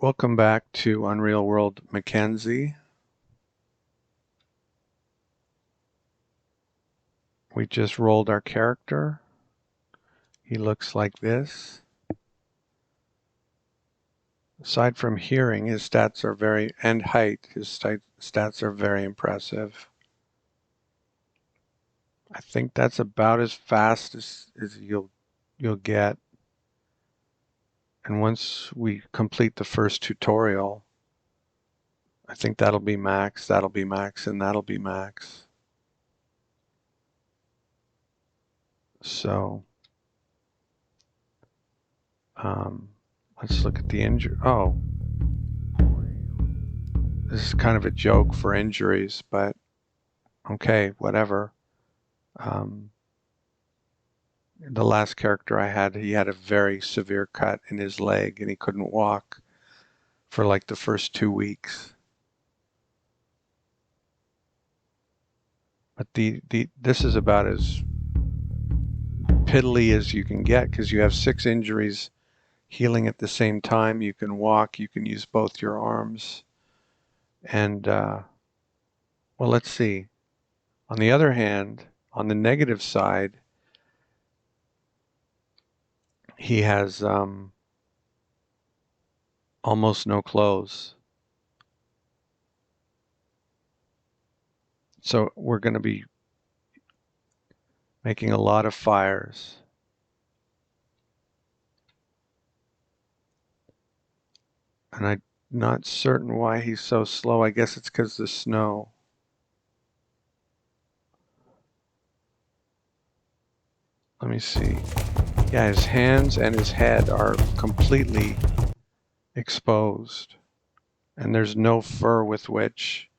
Welcome back to Unreal World Mackenzie. We just rolled our character. He looks like this. Aside from hearing, his stats are and height, his stats are very impressive. I think that's about as fast as you'll get. And once we complete the first tutorial, I think that'll be max, and that'll be max. So, let's look at the injury. Oh, this is kind of a joke for injuries, but okay, whatever. The last character I had, he had a very severe cut in his leg and he couldn't walk for like the first 2 weeks. But this is about as piddly as you can get because you have 6 injuries healing at the same time. You can walk, you can use both your arms. And, well, let's see. On the other hand, on the negative side, he has almost no clothes. So we're going to be making a lot of fires. And I'm not certain why he's so slow. I guess it's because of the snow. Let me see. Yeah, his hands and his head are completely exposed. And there's no fur with which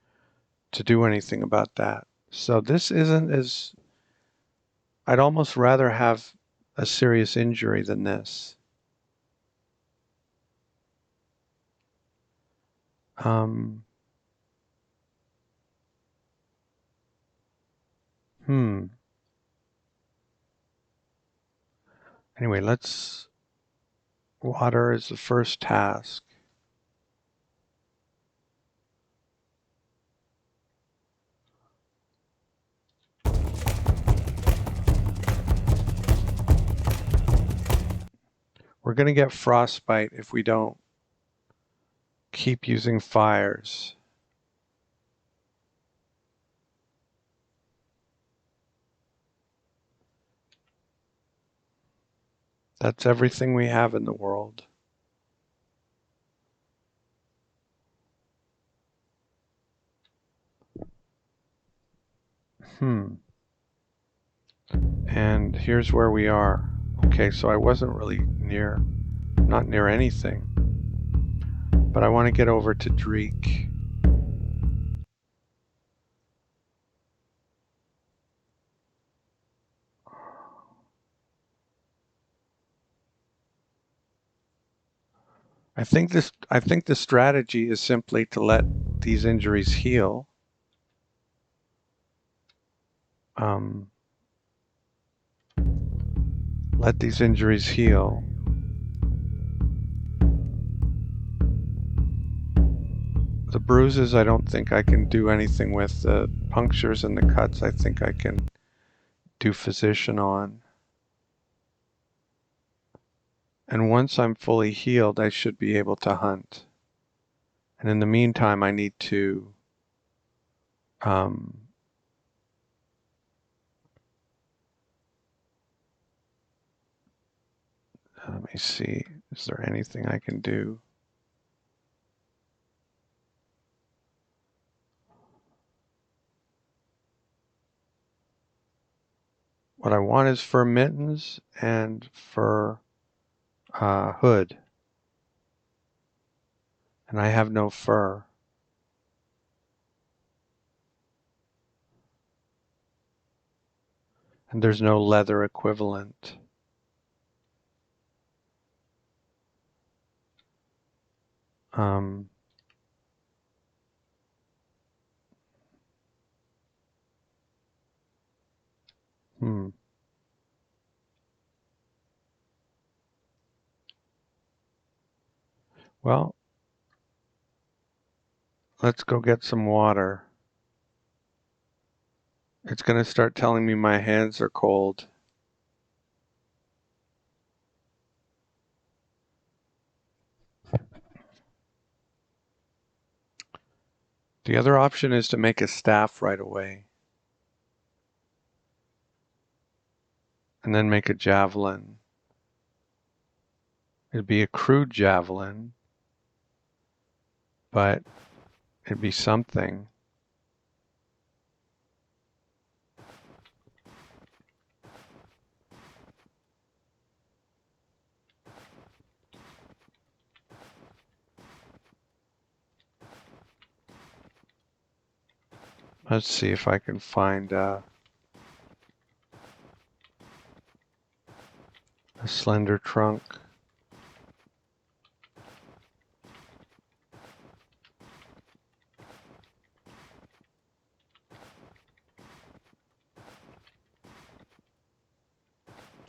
to do anything about that. So this isn't as... I'd almost rather have a serious injury than this. Anyway, water is the first task. We're going to get frostbite if we don't keep using fires. That's everything we have in the world. And here's where we are. Okay, so I wasn't really not near anything. But I want to get over to Dreek. I think the strategy is simply to let these injuries heal. Let these injuries heal. The bruises, I don't think I can do anything with. The punctures and the cuts, I think I can do physician on. And once I'm fully healed, I should be able to hunt. And in the meantime, I need to let me see, is there anything I can do? What I want is fur mittens and fur hood. And I have no fur. And there's no leather equivalent. Well, Let's go get some water. It's going to start telling me my hands are cold. The other option is to make a staff right away. And then make a javelin. It'd be a crude javelin, but it'd be something. Let's see if I can find a slender trunk.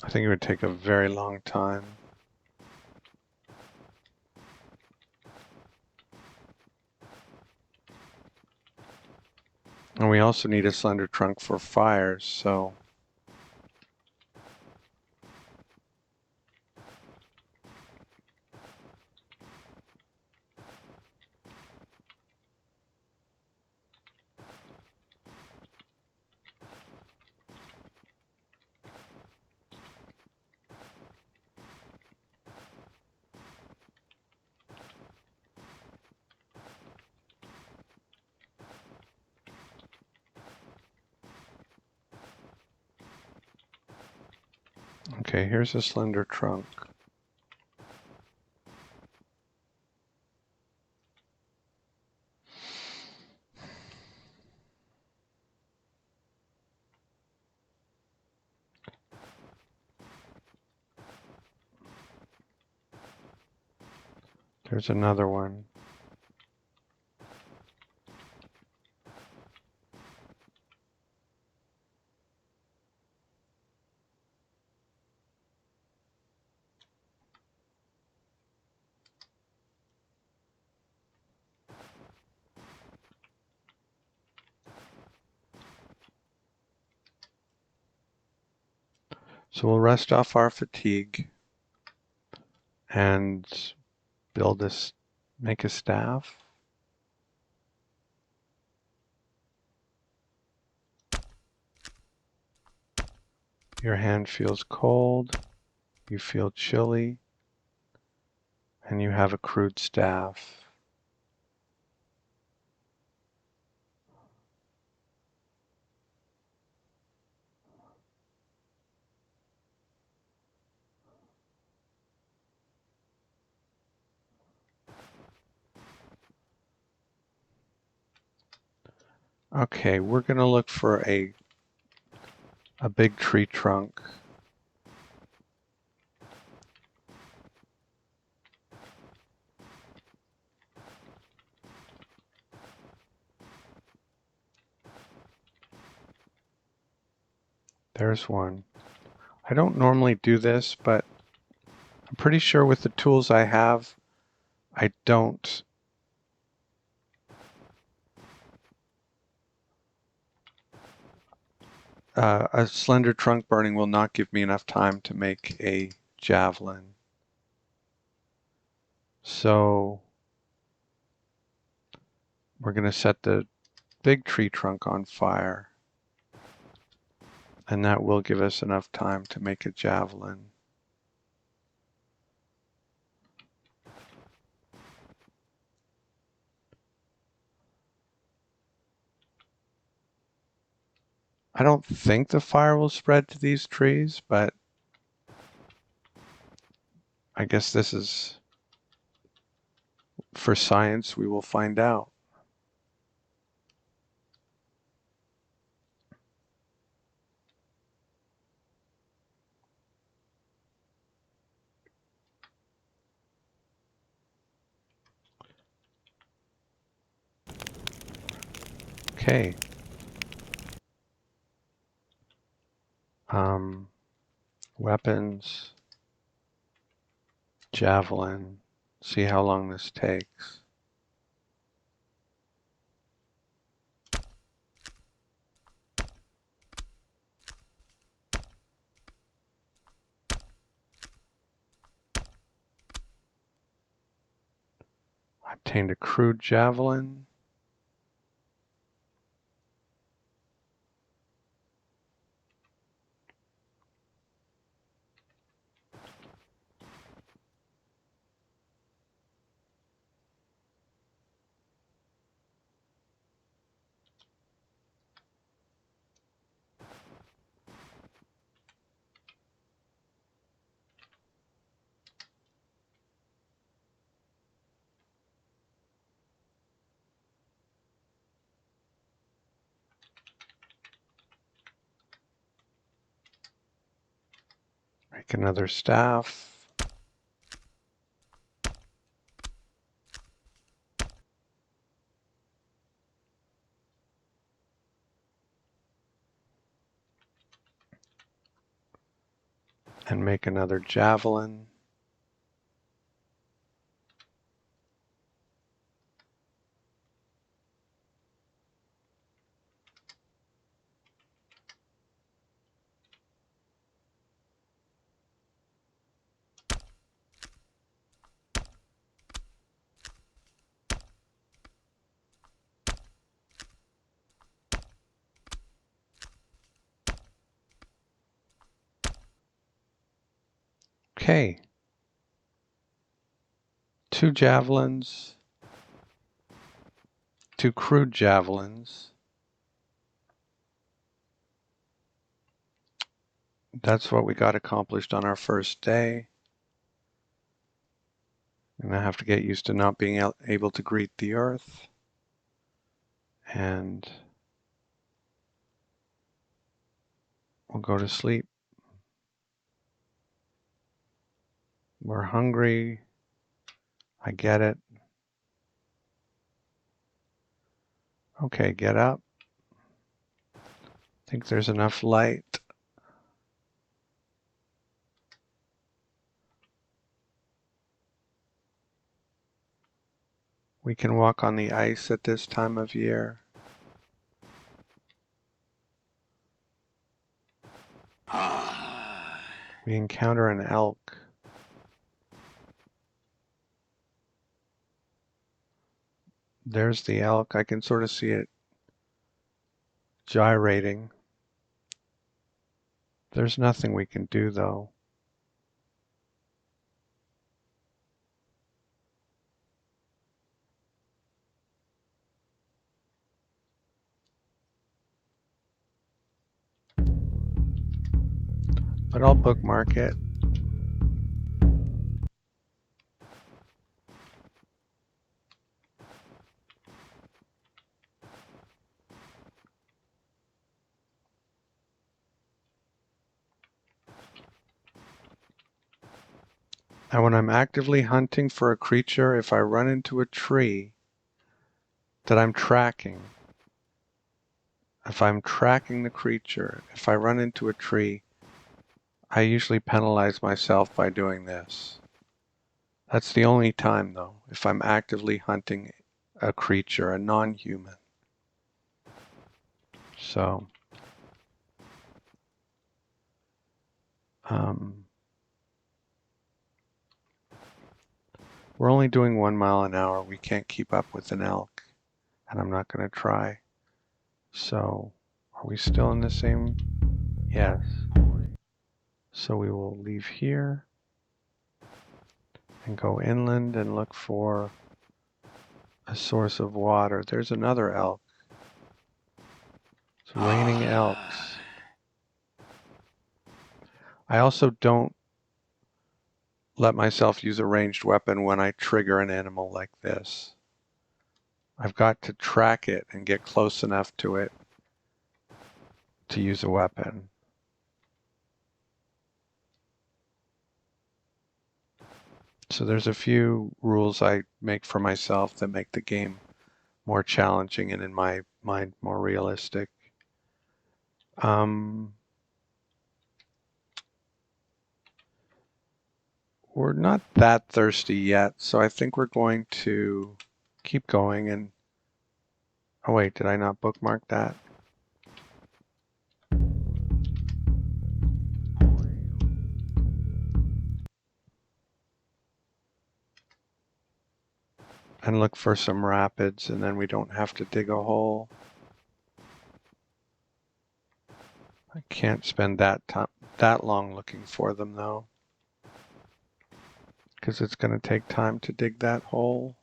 I think it would take a very long time. And we also need a slender trunk for fires, so okay, here's a slender trunk. There's another one. So we'll rest off our fatigue and build this, make a staff. Your hand feels cold, you feel chilly, and you have a crude staff. Okay, we're going to look for a big tree trunk. There's one. I don't normally do this, but I'm pretty sure with the tools I have, I don't a slender trunk burning will not give me enough time to make a javelin. So we're going to set the big tree trunk on fire, and that will give us enough time to make a javelin. I don't think the fire will spread to these trees, but I guess this is for science. We will find out. Okay. Weapons, javelin. See how long this takes. Obtained a crude javelin. Make another staff. And make another javelin. Okay. 2 javelins. 2 crude javelins. That's what we got accomplished on our first day. And I have to get used to not being able to greet the earth. And we'll go to sleep. We're hungry. I get it. Okay, get up. Think there's enough light. We can walk on the ice at this time of year. We encounter an elk. There's the elk. I can sort of see it gyrating. There's nothing we can do though. But I'll bookmark it. And when I'm actively hunting for a creature, if I run into a tree that I'm tracking, if I'm tracking the creature, if I run into a tree, I usually penalize myself by doing this. That's the only time though, if I'm actively hunting a creature, a non-human. So, we're only doing 1 mile an hour. We can't keep up with an elk, and I'm not going to try. So, are we still in the same? Yes. So we will leave here and go inland and look for a source of water. There's another elk. It's raining elks. I also don't let myself use a ranged weapon when I trigger an animal like this. I've got to track it and get close enough to it to use a weapon. So there's a few rules I make for myself that make the game more challenging and in my mind more realistic. We're not that thirsty yet, so I think we're going to keep going and... Oh wait, did I not bookmark that? and look for some rapids, and then we don't have to dig a hole. I can't spend that long looking for them though, because it's going to take time to dig that hole.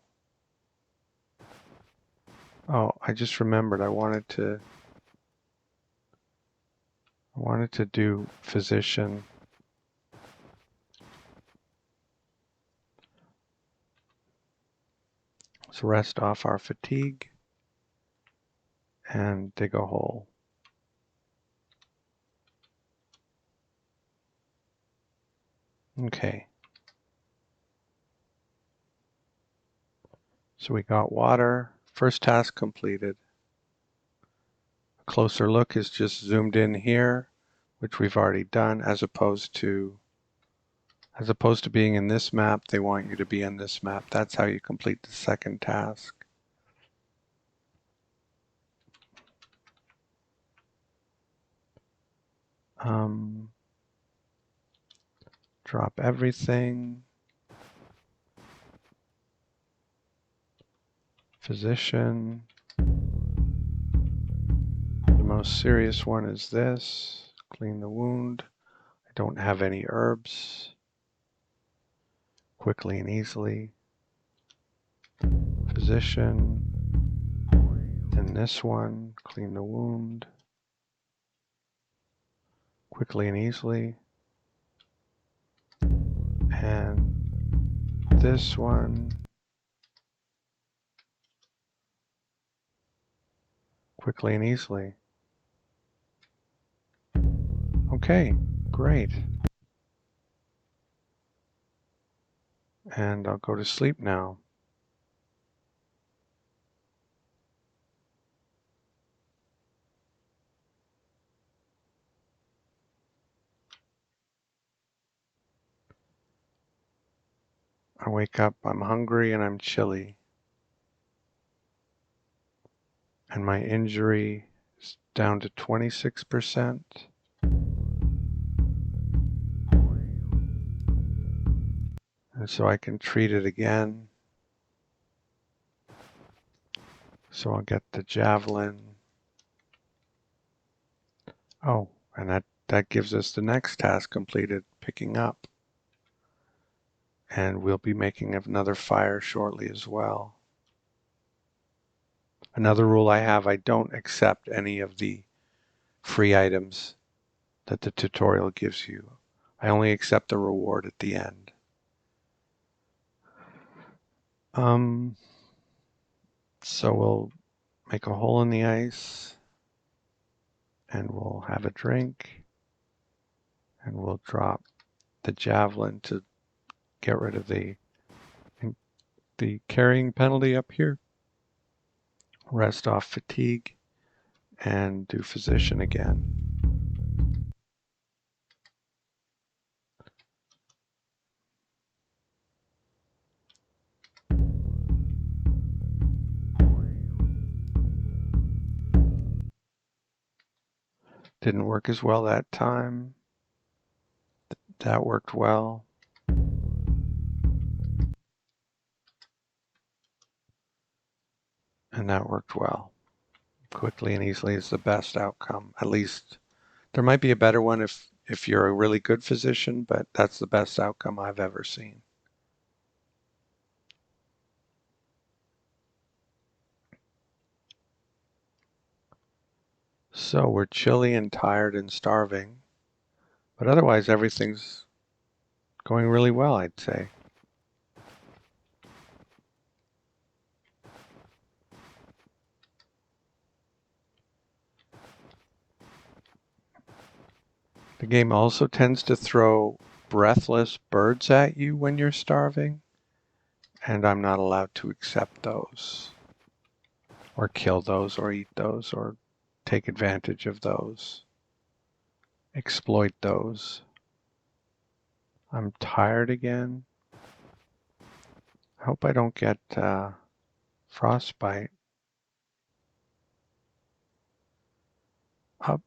Oh, I just remembered I wanted to do physician. Let's rest off our fatigue and dig a hole. Okay. So we got water. First task completed. A closer look is just zoomed in here, which we've already done, as opposed to being in this map, they want you to be in this map. That's how you complete the second task. Drop everything. Physician. The most serious one is this. Clean the wound. I don't have any herbs. Quickly and easily. Physician. Then this one. Clean the wound. Quickly and easily. And this one. Quickly and easily. Okay, great. And I'll go to sleep now. I wake up, I'm hungry and I'm chilly. And my injury is down to 26%. And so I can treat it again. So I'll get the Javelin. Oh, and that gives us the next task completed, picking up. And we'll be making another fire shortly as well. Another rule I have, I don't accept any of the free items that the tutorial gives you. I only accept the reward at the end. So we'll make a hole in the ice and we'll have a drink and we'll drop the Javelin to get rid of the carrying penalty up here. Rest off fatigue and do physician again. Didn't work as well that time. That worked well. And that worked well. Quickly and easily is the best outcome. At least there might be a better one if you're a really good physician, but that's the best outcome I've ever seen. So we're chilly and tired and starving, but otherwise everything's going really well, I'd say. The game also tends to throw breathless birds at you when you're starving, and I'm not allowed to accept those, or kill those, or eat those, or take advantage of those, exploit those. I'm tired again. I hope I don't get frostbite. Up.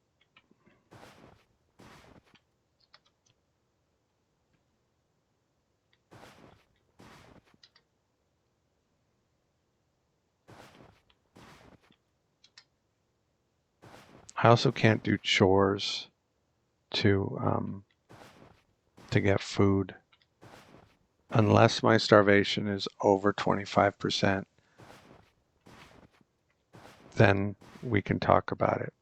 I also can't do chores to get food unless my starvation is over 25%. Then we can talk about it.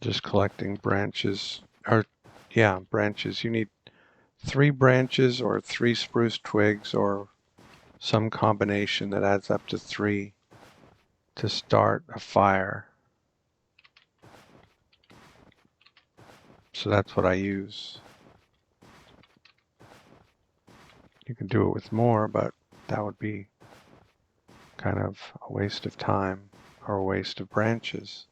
Just collecting branches, or yeah, branches. You need 3 branches or 3 spruce twigs or some combination that adds up to 3 to start a fire. So that's what I use. You can do it with more, but that would be kind of a waste of time or a waste of branches.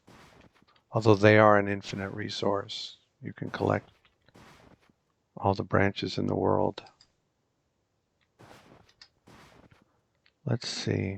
Although they are an infinite resource. You can collect all the branches in the world. Let's see.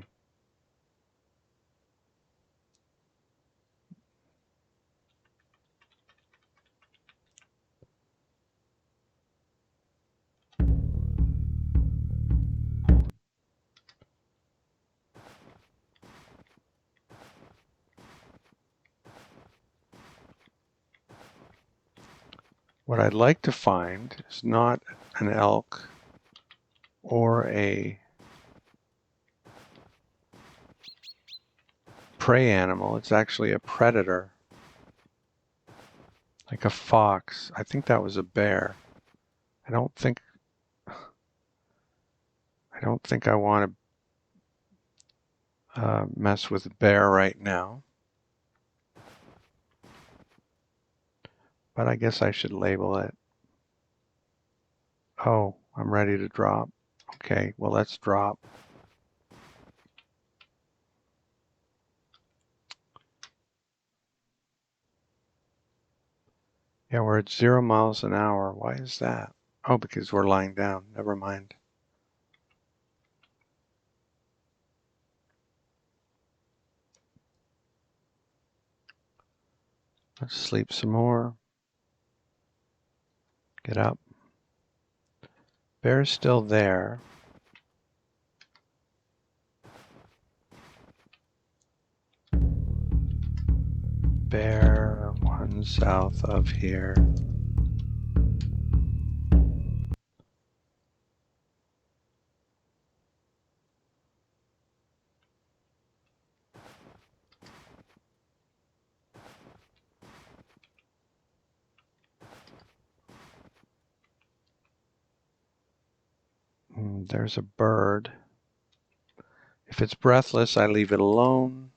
What I'd like to find is not an elk or a prey animal. It's actually a predator, like a fox. I think that was a bear. I don't think I want to mess with a bear right now. But I guess I should label it. Oh, I'm ready to drop. Okay, well, let's drop. Yeah, we're at 0 miles an hour. Why is that? Oh, because we're lying down. Never mind. Let's sleep some more. Get up. Bear's still there. Bear 1 south of here. There's a bird. If it's breathless, I leave it alone.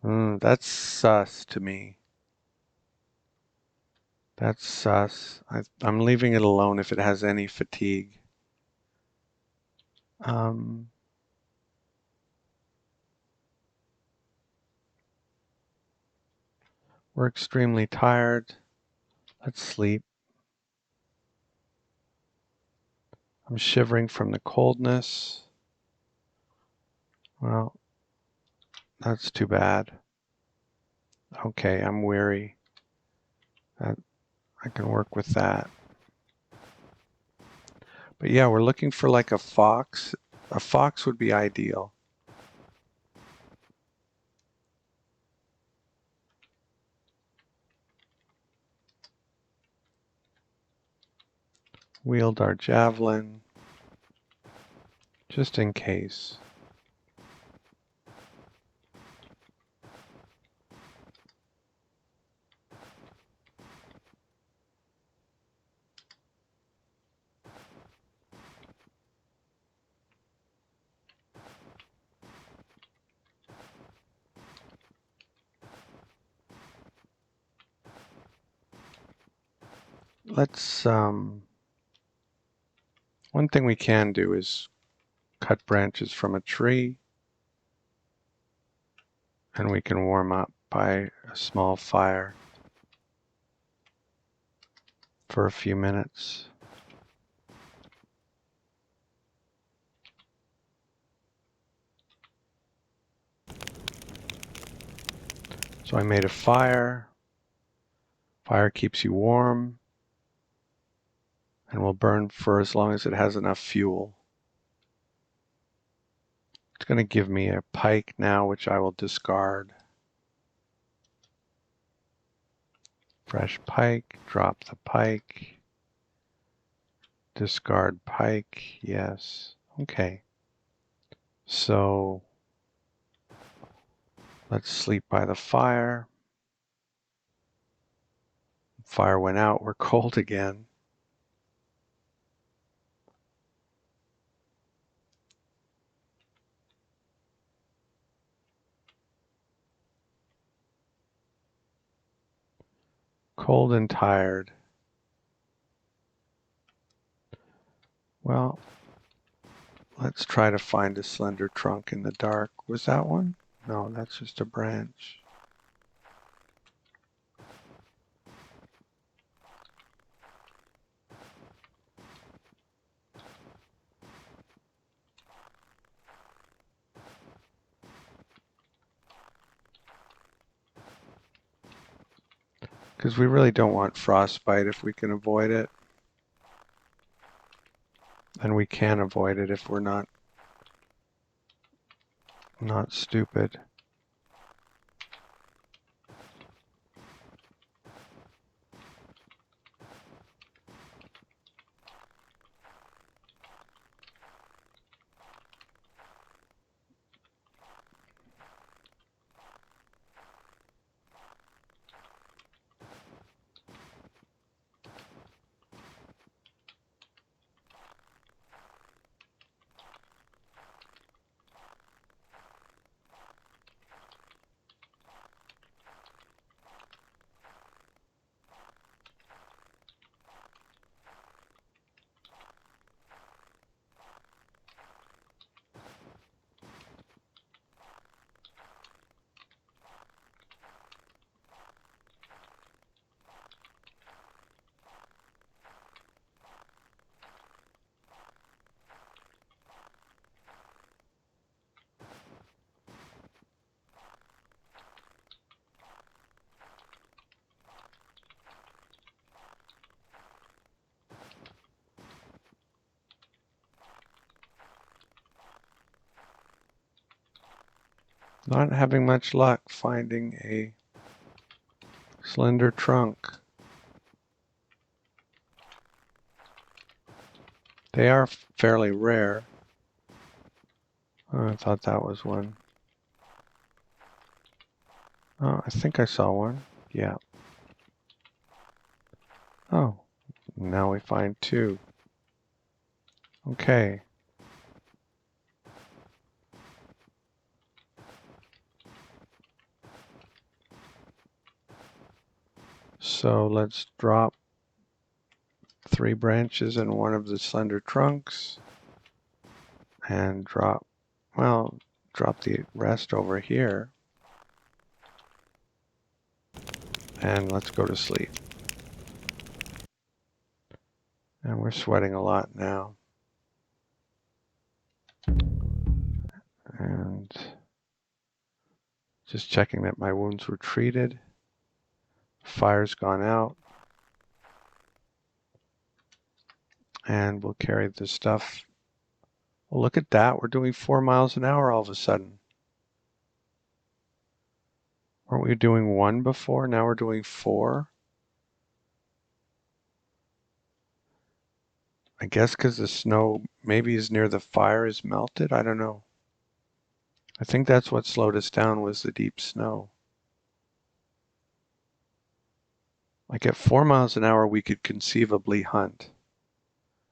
That's sus to me. That's sus. I'm leaving it alone if it has any fatigue. We're extremely tired. Let's sleep. I'm shivering from the coldness. Well, that's too bad. Okay, I'm weary. I can work with that. But yeah, we're looking for like a fox. A fox would be ideal. Wield our javelin, just in case. Let's, one thing we can do is cut branches from a tree, and we can warm up by a small fire for a few minutes. So I made a fire. Fire keeps you warm and will burn for as long as it has enough fuel. It's going to give me a pike now, which I will discard. Fresh pike, drop the pike. Discard pike, yes. Okay. So let's sleep by the fire. Fire went out, we're cold again. Cold and tired. Well, let's try to find a slender trunk in the dark. Was that one? No, that's just a branch. Because we really don't want frostbite if we can avoid it. And we can avoid it if we're not stupid. Not having much luck finding a slender trunk. They are fairly rare. Oh, I thought that was one. Oh, I think I saw one. Yeah. Oh, now we find two. Okay. So let's drop 3 branches in one of the slender trunks and drop the rest over here. And let's go to sleep. And we're sweating a lot now. And just checking that my wounds were treated. Fire's gone out. And we'll carry the stuff. Well, look at that. We're doing 4 miles an hour all of a sudden. Weren't we doing 1 before? Now we're doing 4. I guess because the snow maybe is near the fire is melted. I don't know. I think that's what slowed us down was the deep snow. Like at 4 miles an hour, we could conceivably hunt.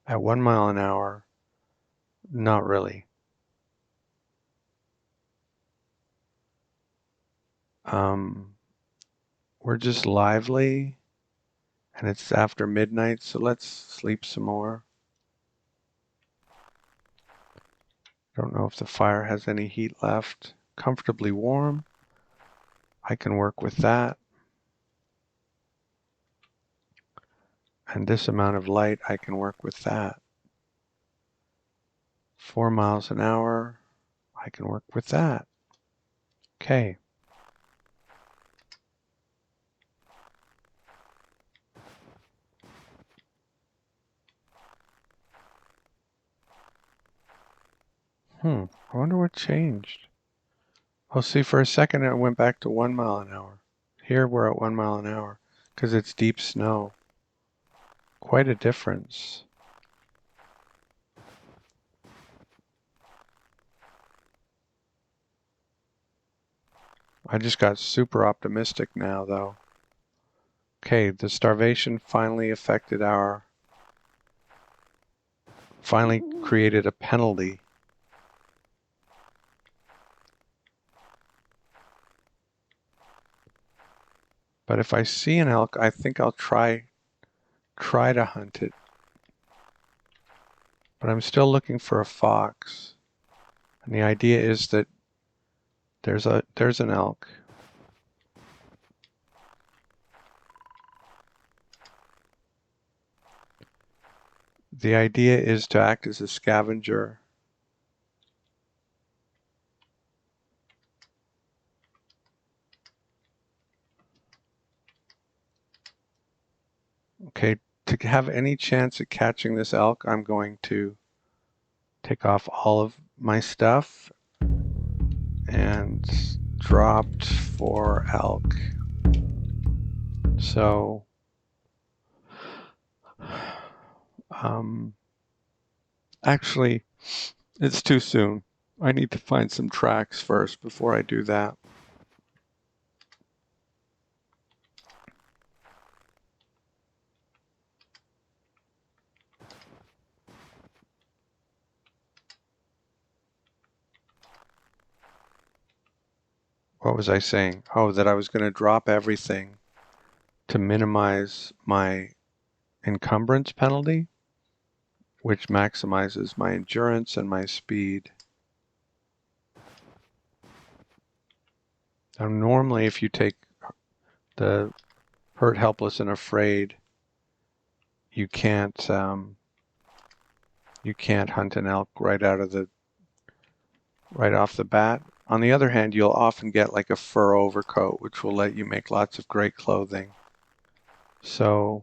At 1 mile an hour, not really. We're just lively, and it's after midnight, so let's sleep some more. Don't know if the fire has any heat left. Comfortably warm. I can work with that. And this amount of light, I can work with that. 4 miles an hour, I can work with that. Okay. I wonder what changed. Oh, see, for a second it went back to 1 mile an hour. Here we're at 1 mile an hour because it's deep snow. Quite a difference. I just got super optimistic now, though. Okay, the starvation finally created a penalty. But if I see an elk, I think I'll try to hunt it. But I'm still looking for a fox. And the idea is that there's an elk. The idea is to act as a scavenger. Okay, to have any chance at catching this elk, I'm going to take off all of my stuff and dropped for elk. So, actually, it's too soon. I need to find some tracks first before I do that. What was I saying? Oh, that I was going to drop everything to minimize my encumbrance penalty, which maximizes my endurance and my speed. Now, normally, if you take the hurt, helpless, and afraid, you can't hunt an elk right off the bat. On the other hand, you'll often get like a fur overcoat, which will let you make lots of great clothing. So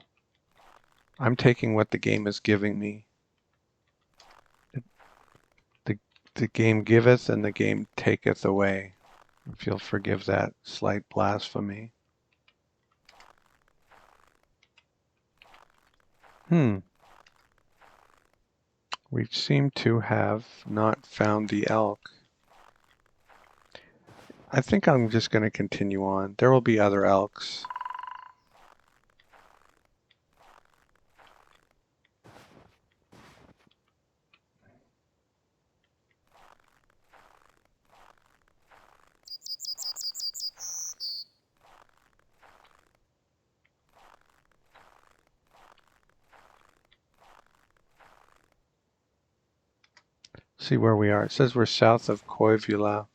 I'm taking what the game is giving me. The game giveth and the game taketh away. If you'll forgive that slight blasphemy. We seem to have not found the elk. I think I'm just going to continue on. There will be other elks. See where we are. It says we're south of Koivula.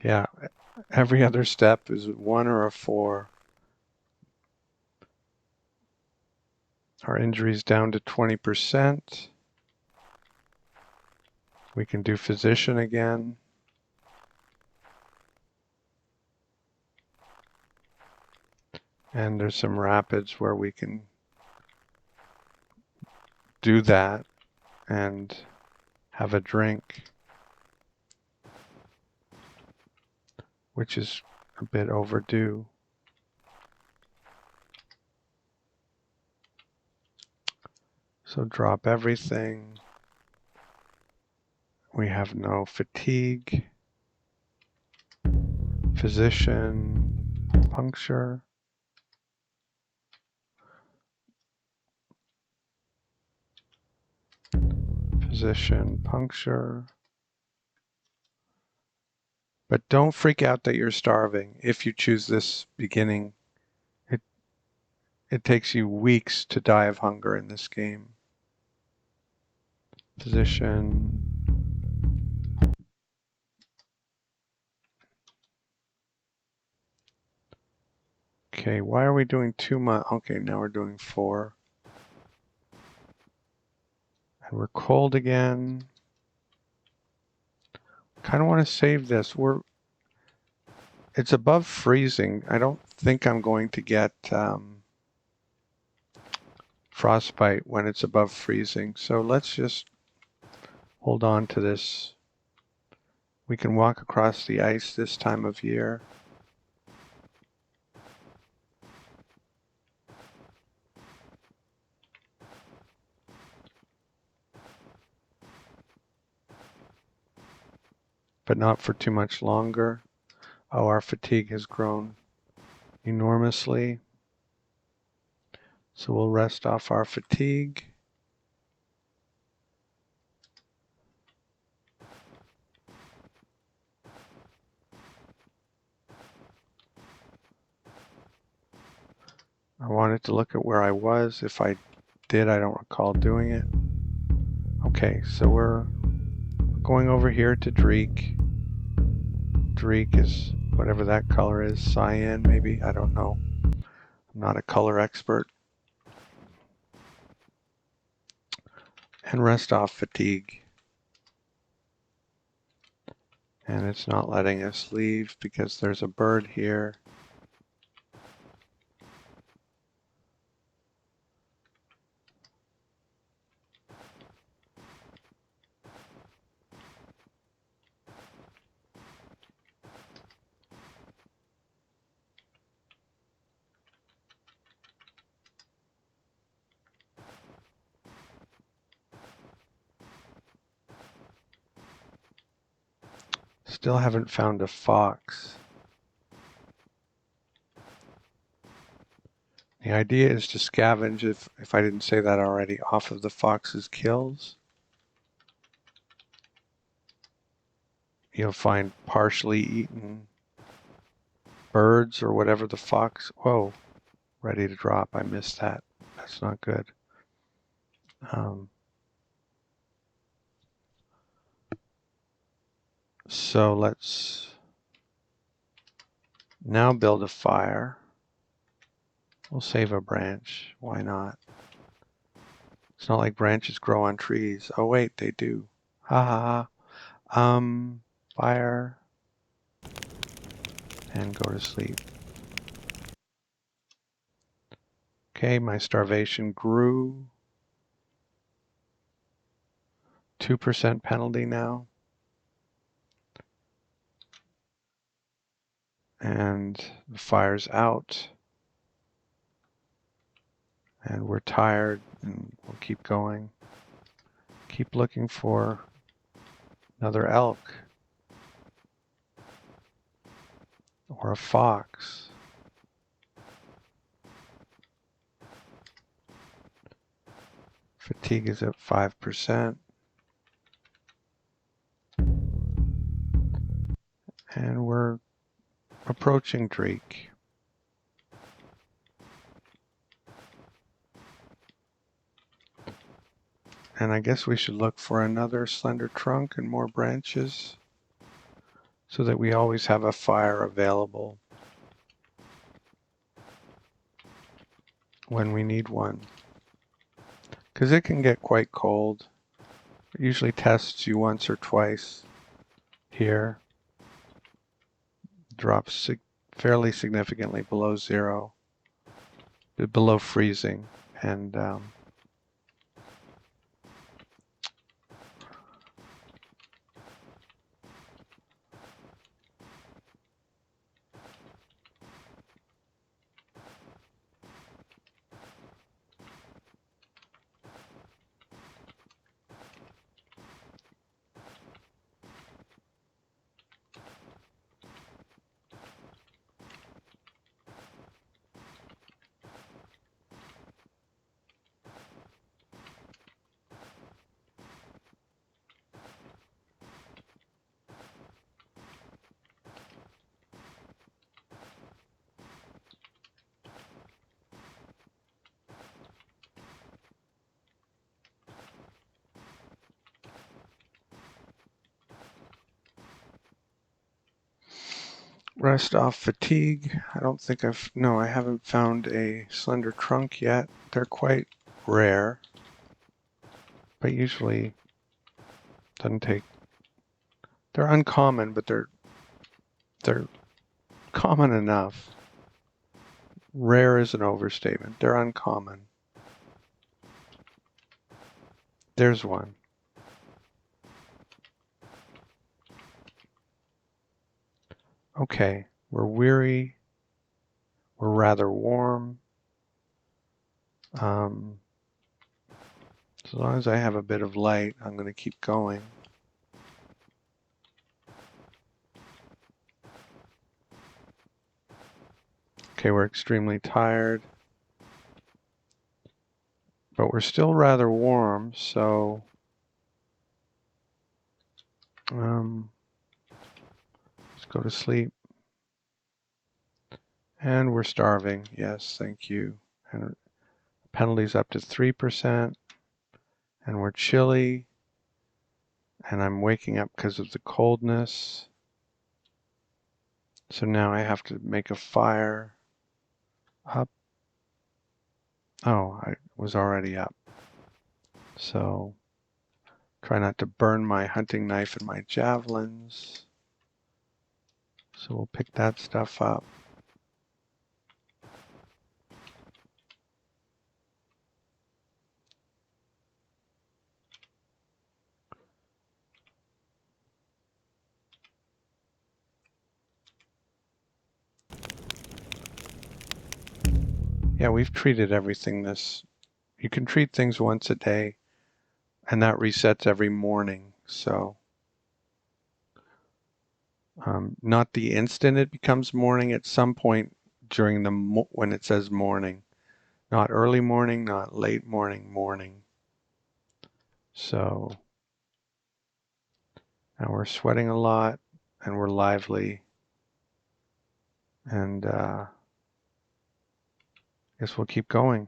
Yeah, every other step is 1 or a 4. Our injury's down to 20%. We can do physician again. And there's some rapids where we can do that and have a drink, which is a bit overdue. So drop everything. We have no fatigue. Physician, puncture. Physician, puncture. But don't freak out that you're starving if you choose this beginning. it takes you weeks to die of hunger in this game. Position. Okay, why are we doing 2 months? Okay, now we're doing 4. And we're cold again. Kind of want to save this. It's above freezing. I don't think I'm going to get frostbite when it's above freezing. So let's just hold on to this. We can walk across the ice this time of year. But not for too much longer. Oh, our fatigue has grown enormously. So we'll rest off our fatigue. I wanted to look at where I was. If I did, I don't recall doing it. Okay, so we're going over here to Dreek. Dreek is whatever that color is, cyan maybe, I don't know. I'm not a color expert. And rest off fatigue. And it's not letting us leave because there's a bird here. Still haven't found a fox. The idea is to scavenge, if I didn't say that already, off of the fox's kills. You'll find partially eaten birds or whatever the fox. Whoa, ready to drop. I missed that. That's not good. So let's now build a fire. We'll save a branch. Why not? It's not like branches grow on trees. Oh wait, they do. Ha ha ha. Fire. And go to sleep. Okay, my starvation grew. 2% penalty now. And the fire's out. And we're tired, and we'll keep going. Keep looking for another elk. Or a fox. Fatigue is at 5%. And we're approaching Drake. And I guess we should look for another slender trunk and more branches so that we always have a fire available when we need one. Because it can get quite cold. It usually tests you once or twice here. Drops fairly significantly below zero, below freezing. And rest off fatigue. I don't think no, I haven't found a slender trunk yet. They're quite rare, but usually doesn't take, they're uncommon, but they're common enough. Rare is an overstatement. They're uncommon. There's one. Okay, we're weary. We're rather warm. As long as I have a bit of light, I'm going to keep going. Okay, we're extremely tired, but we're still rather warm, so let's go to sleep. And we're starving. Yes, thank you. And penalty's up to 3%, and we're chilly, and I'm waking up because of the coldness. So now I have to make a fire up. Oh, I was already up. So try not to burn my hunting knife and my javelins. So we'll pick that stuff up. Yeah, we've treated everything this. You can treat things once a day, and that resets every morning. So not the instant it becomes morning, at some point during the when it says morning. Not early morning, not late morning, morning. So now we're sweating a lot, and we're lively. And guess we'll keep going.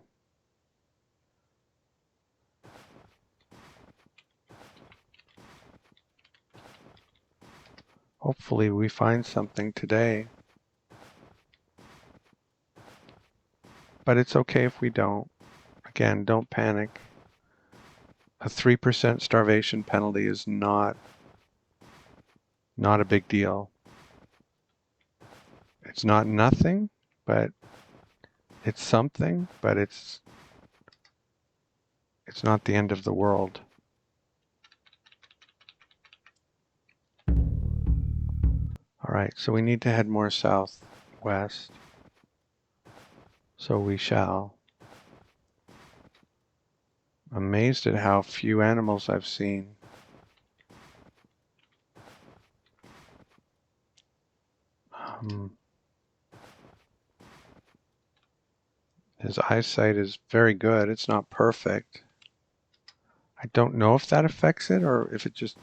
Hopefully we find something today. But it's okay if we don't. Again, don't panic. A 3% starvation penalty is not a big deal. It's not nothing, but it's something, but it's not the end of the world. All right, so we need to head more southwest. So we shall. Amazed at how few animals I've seen. His eyesight is very good. It's not perfect. I don't know if that affects it or if it just,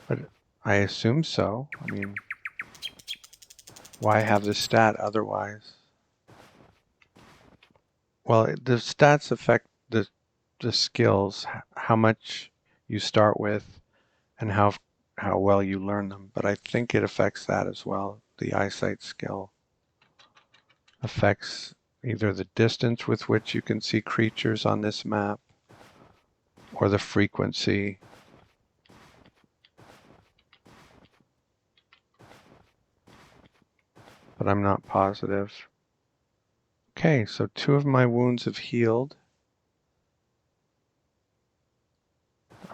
but I assume so. I mean, why have the stat otherwise? Well, the stats affect the skills, how much you start with, and how well you learn them. But I think it affects that as well. The eyesight skill affects either the distance with which you can see creatures on this map or the frequency. But I'm not positive. Okay, so 2 of my wounds have healed.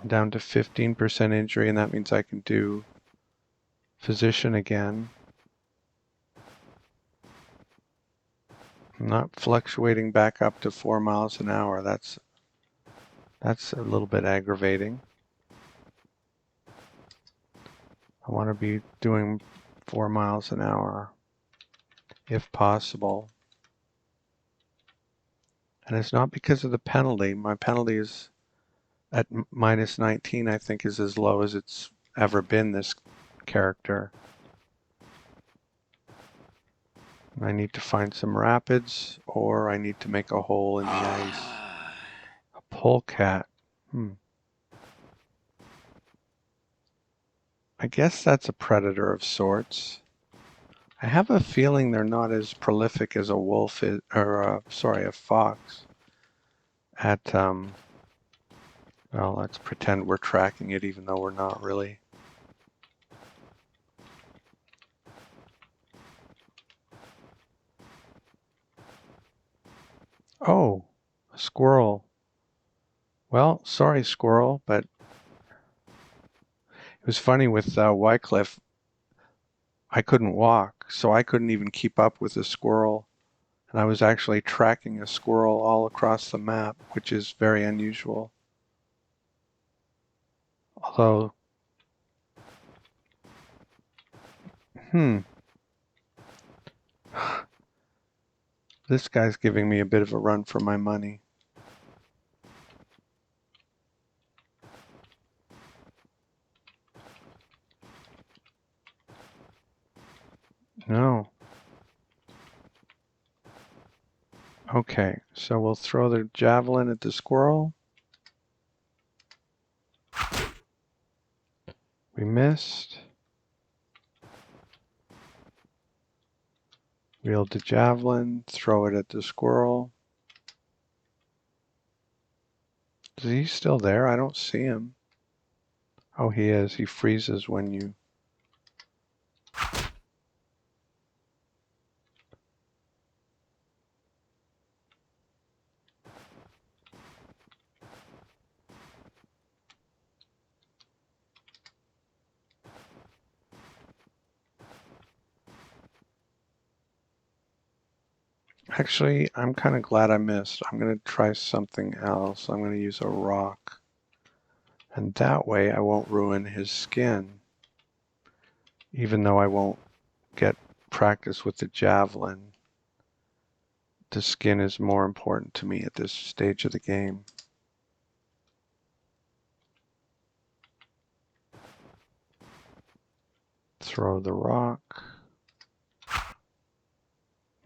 I'm down to 15% injury, and that means I can do physician again. I'm not fluctuating back up to 4 miles an hour. That's a little bit aggravating. I want to be doing 4 miles an hour if possible. And it's not because of the penalty. My penalty is at minus 19, I think, is as low as it's ever been this character. I need to find some rapids, or I need to make a hole in the ice. A polecat. I guess that's a predator of sorts. I have a feeling they're not as prolific as a wolf is, or sorry, a fox at, well, let's pretend we're tracking it even though we're not really. Oh, a squirrel. Well, sorry, squirrel, but it was funny with Wycliffe. I couldn't walk, so I couldn't even keep up with the squirrel. And I was actually tracking a squirrel all across the map, which is very unusual. Although, this guy's giving me a bit of a run for my money. No. Okay, so we'll throw the javelin at the squirrel. We missed. Wield the javelin, throw it at the squirrel. Is he still there? I don't see him. Oh, he is. He freezes when you... Actually, I'm kind of glad I missed. I'm going to try something else. I'm going to use a rock. And that way I won't ruin his skin. Even though I won't get practice with the javelin, the skin is more important to me at this stage of the game. Throw the rock.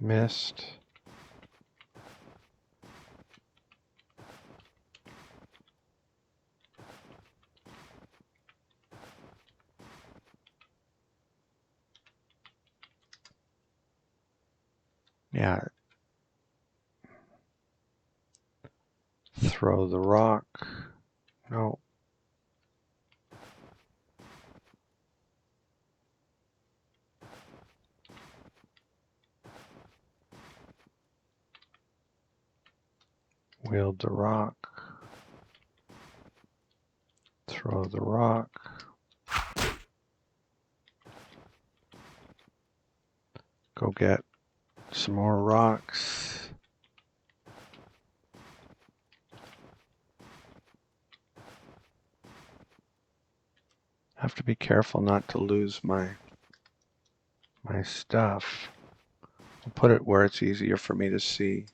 Missed. Yeah. Throw the rock. No. Wield the rock. Throw the rock. Go get some more rocks. Have to be careful not to lose my stuff. I'll put it where it's easier for me to see.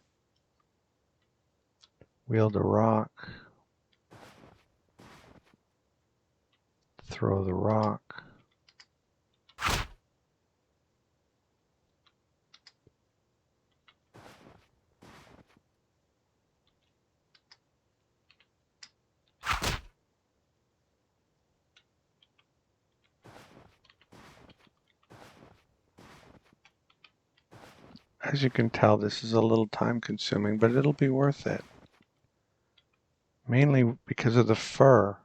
Wield a rock. Throw the rock. As you can tell, this is a little time consuming, but it'll be worth it. Mainly because of the fur.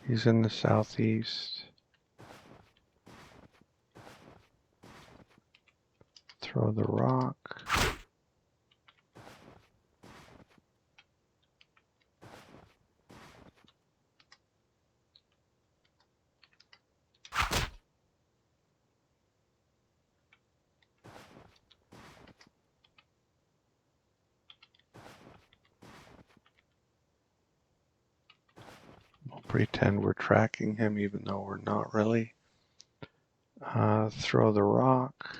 He's in the southeast. Throw the rock. We'll pretend we're tracking him even though we're not really. Throw the rock.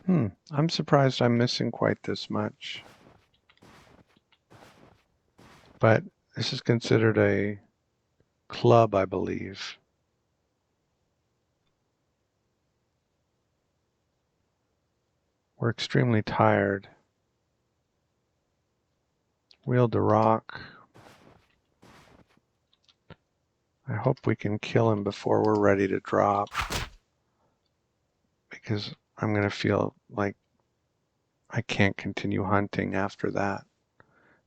I'm surprised I'm missing quite this much. But this is considered a club, I believe. We're extremely tired. Wield a rock. I hope we can kill him before we're ready to drop, because I'm going to feel like I can't continue hunting after that.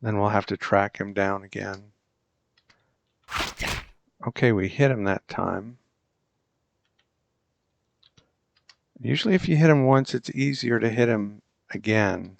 Then we'll have to track him down again. Okay, we hit him that time. Usually if you hit him once, it's easier to hit him again.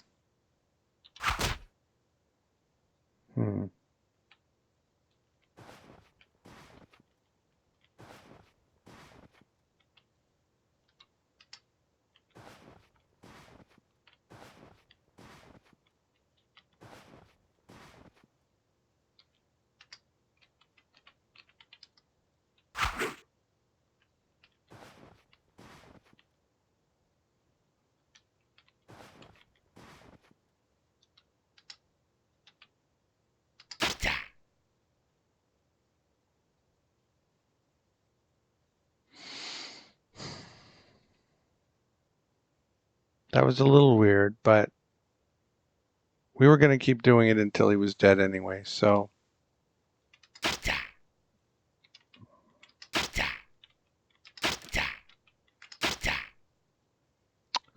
That was a little weird, but we were going to keep doing it until he was dead anyway, so.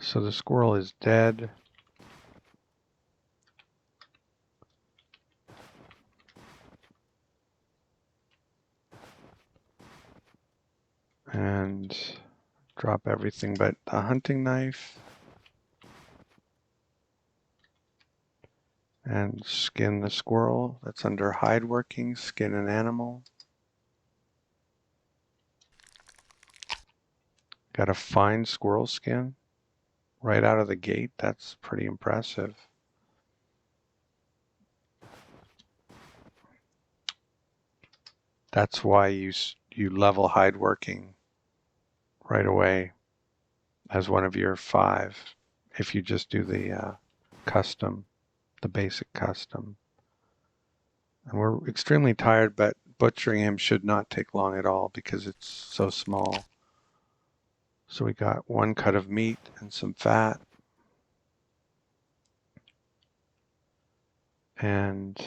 So the squirrel is dead. And drop everything but the hunting knife. And skin the squirrel. That's under hide working, skin an animal. Got a fine squirrel skin right out of the gate. That's pretty impressive. That's why you level hide working right away as one of your 5 if you just do the custom, the basic custom. And we're extremely tired, but butchering him should not take long at all because it's so small. So we got 1 cut of meat and some fat. And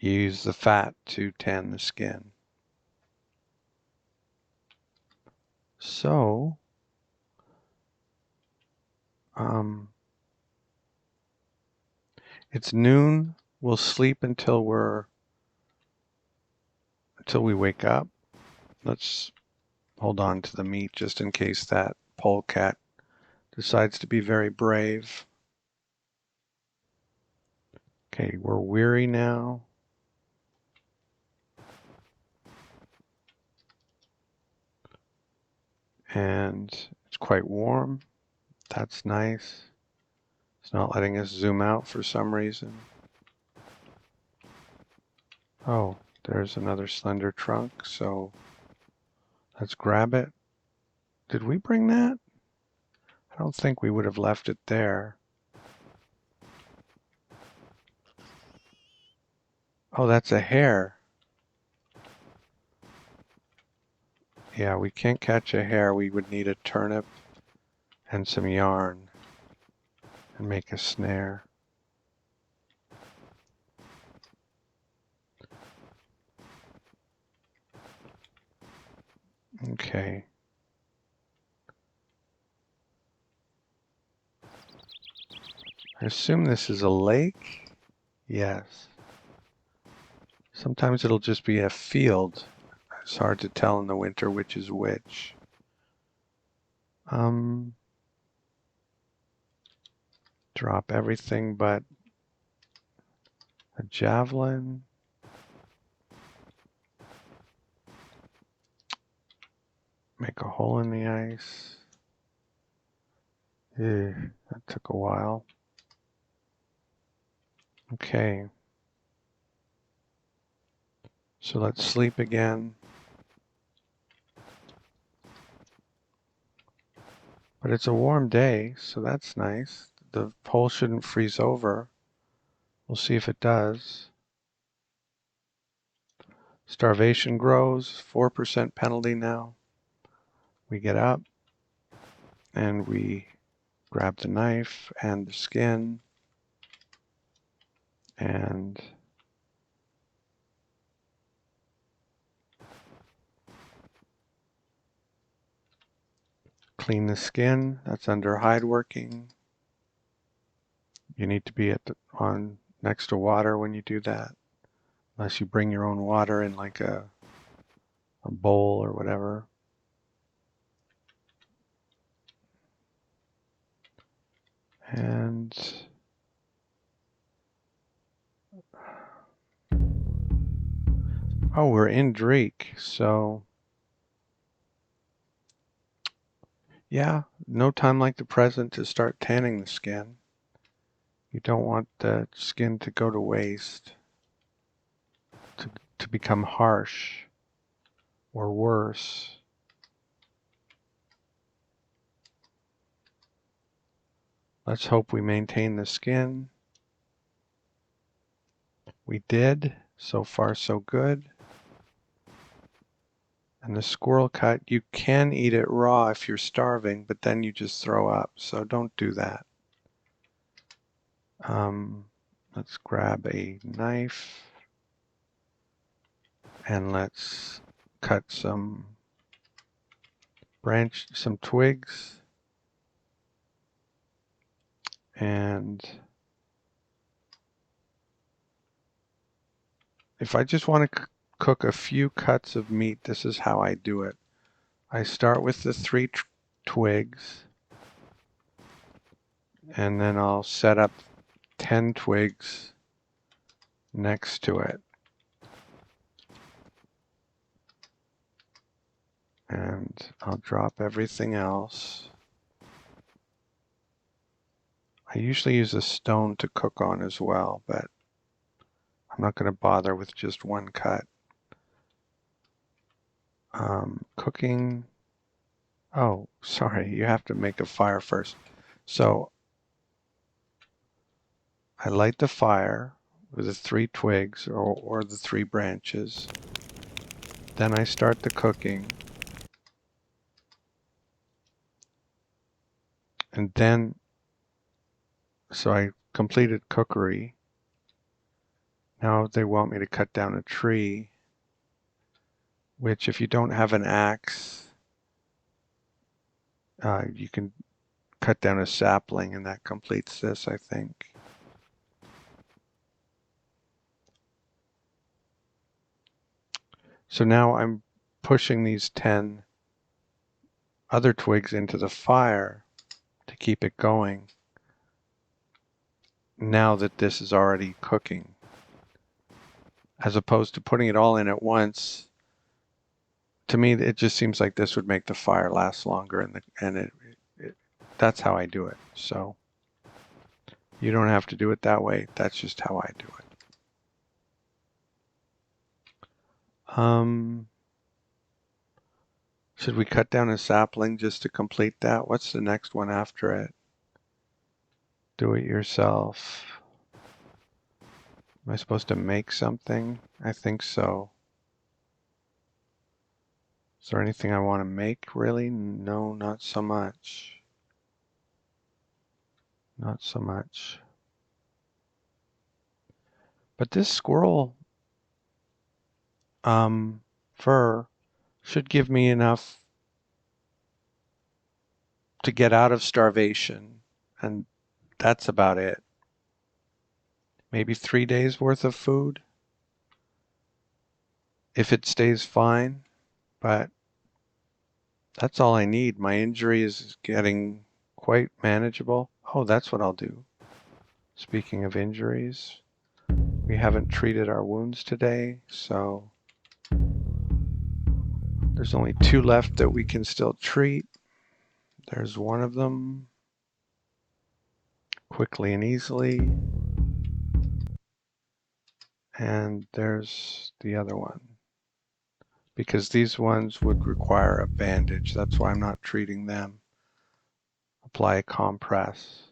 use the fat to tan the skin. So, it's noon. We'll sleep until we wake up. Let's hold on to the meat just in case that polecat decides to be very brave. Okay, we're weary now. And it's quite warm. That's nice. It's not letting us zoom out for some reason. Oh, there's another slender trunk, so let's grab it. Did we bring that? I don't think we would have left it there. Oh, that's a hare. Yeah, we can't catch a hare. We would need a turnip and some yarn and make a snare. Okay. I assume this is a lake? Yes. Sometimes it'll just be a field. It's hard to tell in the winter which is which. Drop everything but a javelin. Make a hole in the ice. That took a while. Okay. So let's sleep again. But it's a warm day, so that's nice. The hole shouldn't freeze over. We'll see if it does. Starvation grows, 4% penalty now. We get up and we grab the knife and the skin. And clean the skin. That's under hide working. You need to be on next to water when you do that, unless you bring your own water in like a bowl or whatever. And oh, we're in Drake, so yeah, no time like the present to start tanning the skin. You don't want the skin to go to waste, to become harsh or worse. Let's hope we maintain the skin. We did. So far, so good. And the squirrel cut, you can eat it raw if you're starving, but then you just throw up. So don't do that. Let's grab a knife and let's cut some twigs. And if I just want to cook a few cuts of meat, this is how I do it. I start with the 3 twigs, and then I'll set up 10 twigs next to it. And I'll drop everything else. I usually use a stone to cook on as well, but I'm not going to bother with just one cut. Cooking. Oh, sorry, you have to make a fire first. So I light the fire with the 3 twigs or the 3 branches. Then I start the cooking. And then, so I completed cookery. Now they want me to cut down a tree, which if you don't have an axe, you can cut down a sapling, and that completes this, I think. So now I'm pushing these 10 other twigs into the fire to keep it going, now that this is already cooking, as opposed to putting it all in at once. To me, it just seems like this would make the fire last longer, and that's how I do it. So you don't have to do it that way. That's just how I do it. Should we cut down a sapling just to complete that? What's the next one after it? Do it yourself. Am I supposed to make something? I think so. Is there anything I want to make, really? No, not so much. Not so much. But this squirrel fur should give me enough to get out of starvation, and that's about it. Maybe 3 days worth of food, if it stays fine, but that's all I need. My injury is getting quite manageable. Oh, that's what I'll do. Speaking of injuries, we haven't treated our wounds today, so there's only 2 left that we can still treat. There's one of them, quickly and easily. And there's the other one. Because these ones would require a bandage. That's why I'm not treating them. Apply a compress.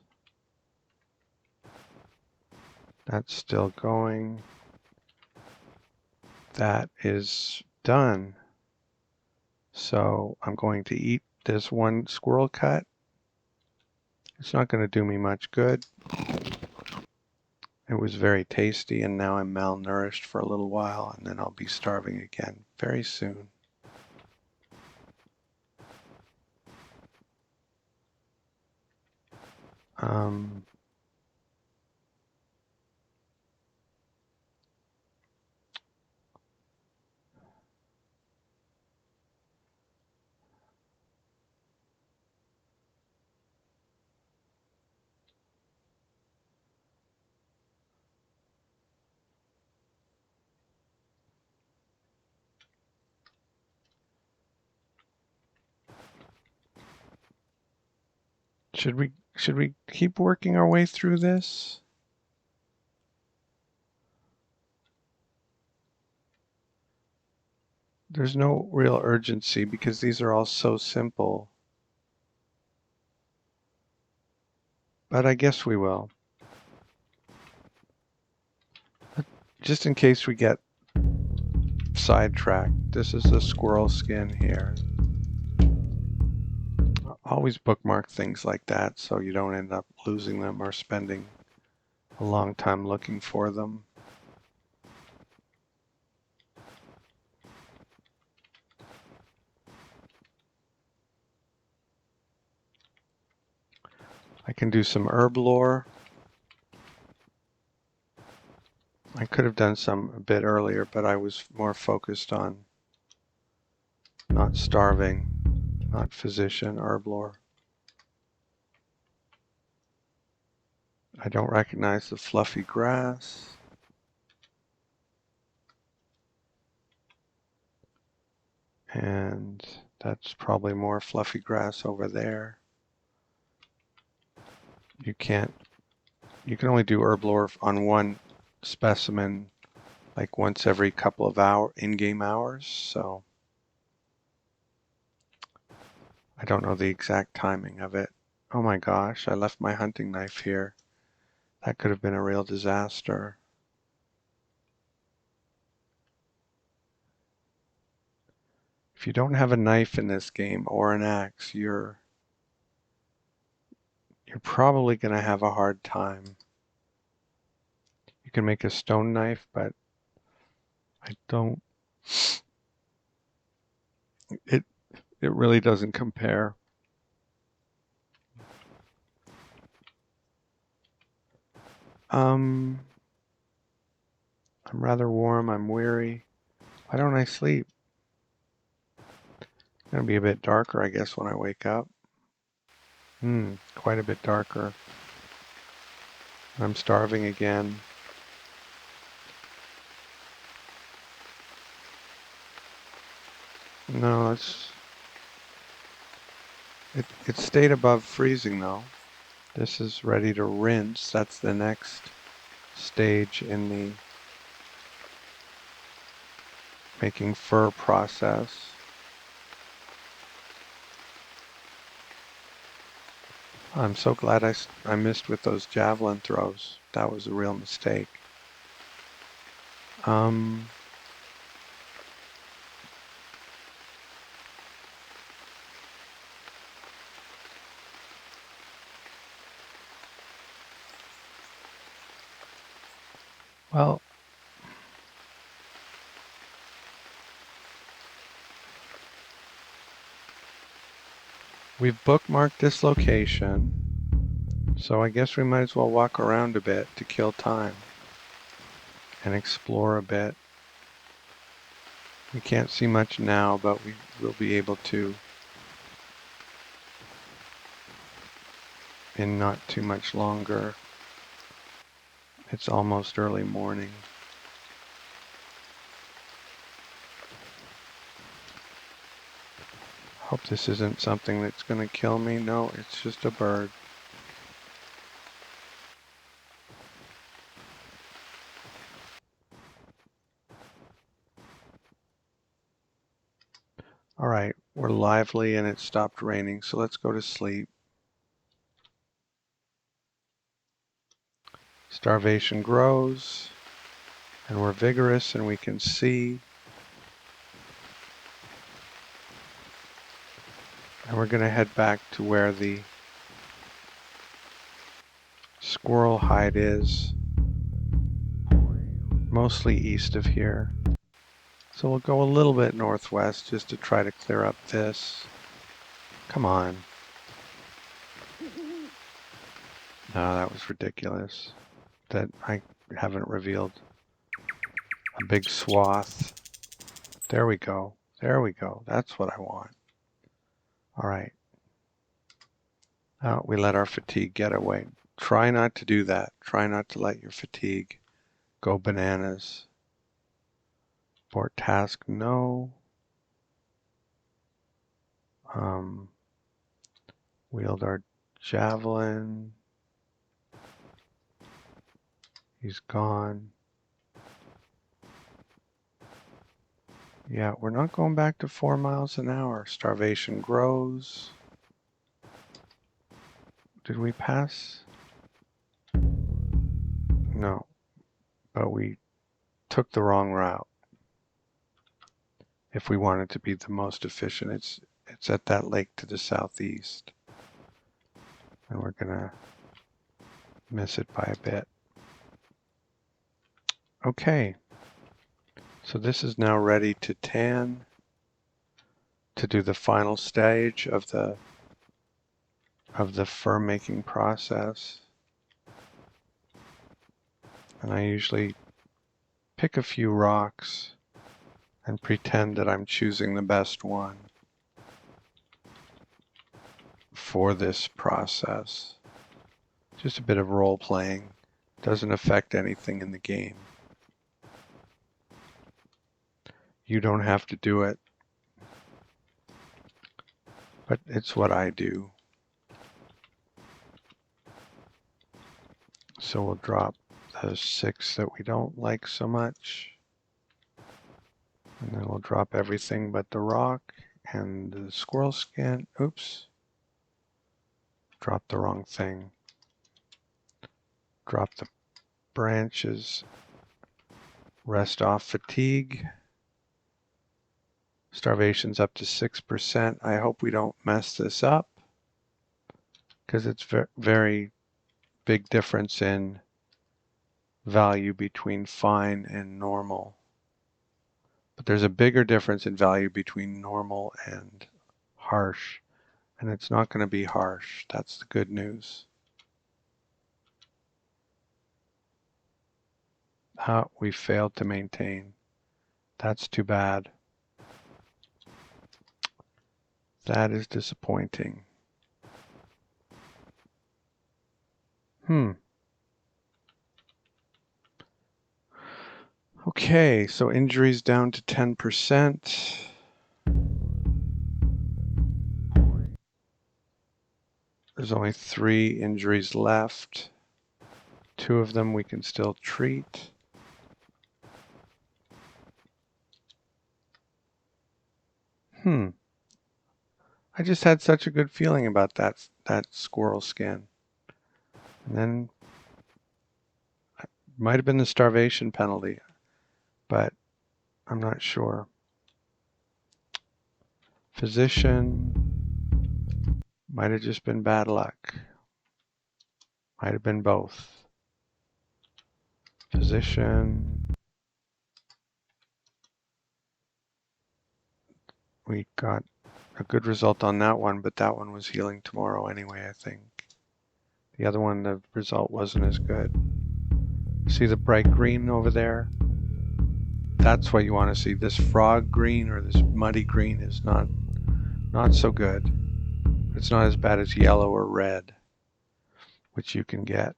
That's still going. That is done. So I'm going to eat this one squirrel cut. It's not going to do me much good. It was very tasty, and now I'm malnourished for a little while, and then I'll be starving again very soon. Um, should we keep working our way through this? There's no real urgency because these are all so simple. But I guess we will. Just in case we get sidetracked, this is the squirrel skin here. Always bookmark things like that so you don't end up losing them or spending a long time looking for them. I can do some herb lore. I could have done some a bit earlier, but I was more focused on not starving, not physician, herb lore. I don't recognize the fluffy grass. And that's probably more fluffy grass over there. You can only do herb lore on one specimen like once every couple of in-game hours, so I don't know the exact timing of it. Oh my gosh, I left my hunting knife here. That could have been a real disaster. If you don't have a knife in this game or an axe, you're probably going to have a hard time. You can make a stone knife, but I don't. It really doesn't compare. I'm rather warm. I'm weary. Why don't I sleep? It's going to be a bit darker, I guess, when I wake up. Quite a bit darker. I'm starving again. No, it stayed above freezing though. This is ready to rinse. That's the next stage in the making fur process. I'm so glad I missed with those javelin throws. That was a real mistake. Well, we've bookmarked this location, so I guess we might as well walk around a bit to kill time and explore a bit. We can't see much now, but we will be able to in not too much longer. It's almost early morning. Hope this isn't something that's going to kill me. No, it's just a bird. All right, we're lively and it stopped raining, so let's go to sleep. Starvation grows, and we're vigorous and we can see. And we're going to head back to where the squirrel hide is. mostly east of here. So we'll go a little bit northwest just to try to clear up this. Come on. No, that was ridiculous. That I haven't revealed a big swath. There we go. There we go. That's what I want. All right. We let our fatigue get away. Try not to do that. Try not to let your fatigue go bananas. Abort task, no. Wield our javelin. He's gone. Yeah, we're not going back to 4 miles an hour. Starvation grows. Did we pass? No, but we took the wrong route. If we wanted to be the most efficient, it's at that lake to the southeast. And we're gonna miss it by a bit. Okay, so this is now ready to tan, to do the final stage of the fur making process. And I usually pick a few rocks and pretend that I'm choosing the best one for this process. Just a bit of role playing. Doesn't affect anything in the game. You don't have to do it, but it's what I do. So we'll drop the 6 that we don't like so much. And then we'll drop everything but the rock and the squirrel skin. Oops. Drop the wrong thing. Drop the branches. Rest off fatigue. Starvation's up to 6%. I hope we don't mess this up, because it's very big difference in value between fine and normal. But there's a bigger difference in value between normal and harsh. And it's not going to be harsh. That's the good news. We failed to maintain. That's too bad. That is disappointing. Okay, so injuries down to 10%. There's only 3 injuries left. 2 of them we can still treat. I just had such a good feeling about that squirrel skin. And then it might have been the starvation penalty, but I'm not sure. Physician might have just been bad luck. Might have been both. Physician. We got a good result on that one, but that one was healing tomorrow anyway, I think. The other one, the result wasn't as good. See the bright green over there? That's what you want to see. This frog green or this muddy green is not so good. It's not as bad as yellow or red, which you can get.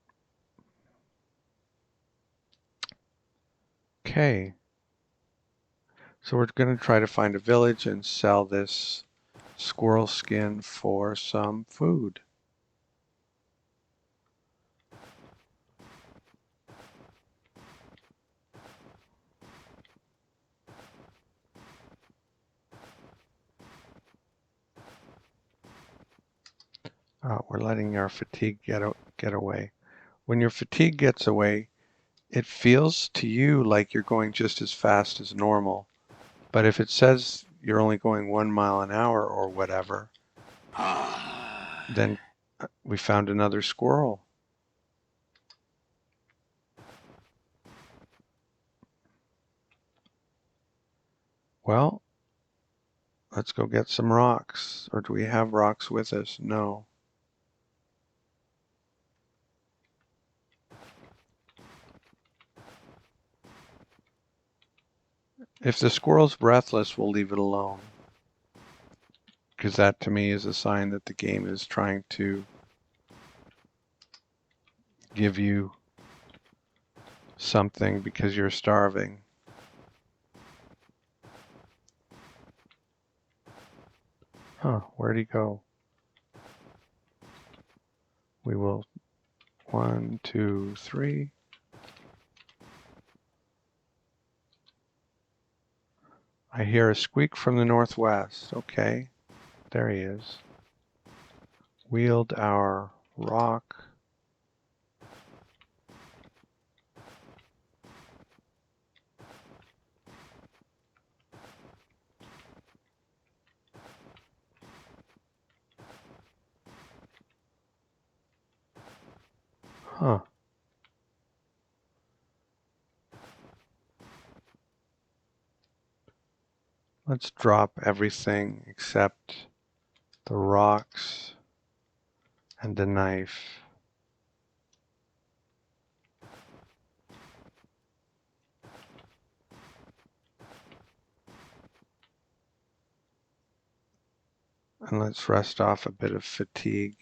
Okay. So we're going to try to find a village and sell this squirrel skin for some food. We're letting our fatigue get away. When your fatigue gets away, it feels to you like you're going just as fast as normal. But if it says you're only going 1 mile an hour or whatever, then we found another squirrel. Well, let's go get some rocks. Or do we have rocks with us? No. If the squirrel's breathless, we'll leave it alone. Because that to me is a sign that the game is trying to give you something because you're starving. Huh, where'd he go? We will, 1, 2, 3. I hear a squeak from the northwest. Okay, there he is. Wield our rock. Huh. Let's drop everything except the rocks and the knife. And let's rest off a bit of fatigue.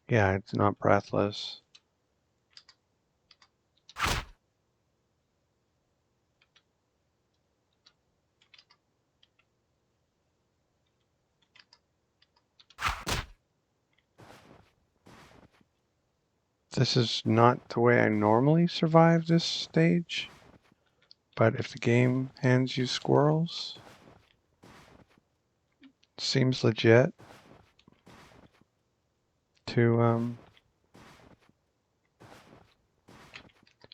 Yeah, it's not breathless. This is not the way I normally survive this stage, but if the game hands you squirrels, it seems legit to,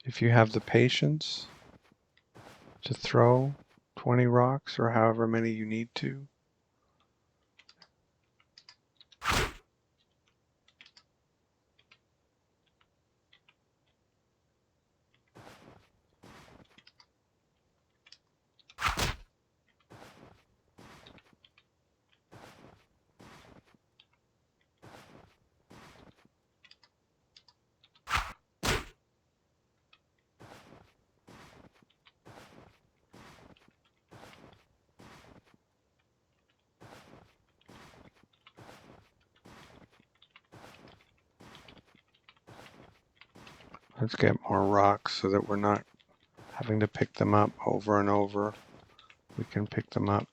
if you have the patience to throw 20 rocks or however many you need to. Let's get more rocks so that we're not having to pick them up over and over. We can pick them up.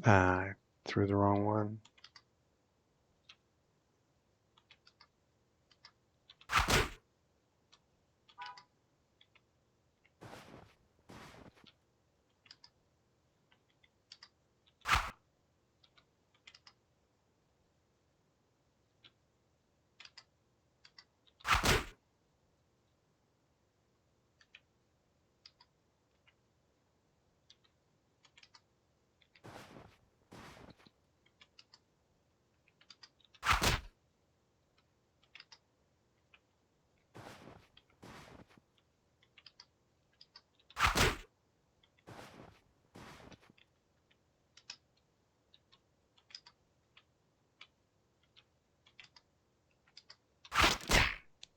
Ah, I threw the wrong one.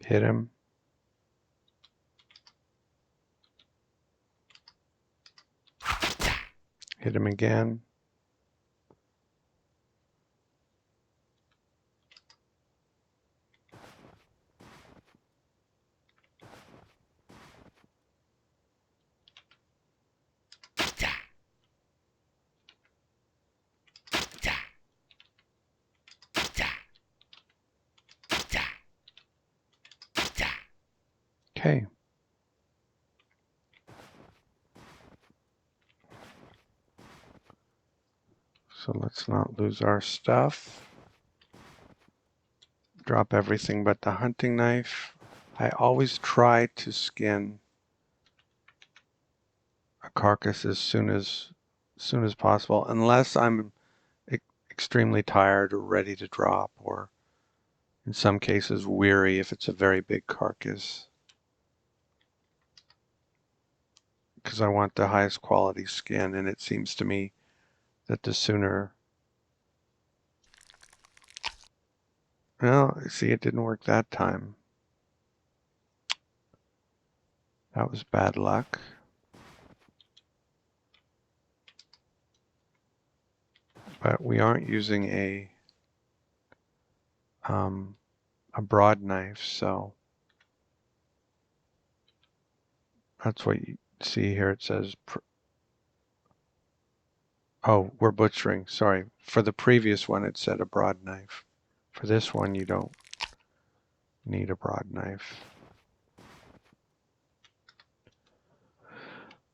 Hit him. Hit him again. Okay. So let's not lose our stuff. Drop everything but the hunting knife. I always try to skin a carcass as soon as possible, unless I'm extremely tired or ready to drop, or in some cases weary if it's a very big carcass, because I want the highest quality skin, and it seems to me that the sooner. Well, see, it didn't work that time. That was bad luck. But we aren't using a broad knife, so that's what you see here. It says, oh, we're butchering. Sorry. For the previous one, it said a broad knife. For this one, you don't need a broad knife.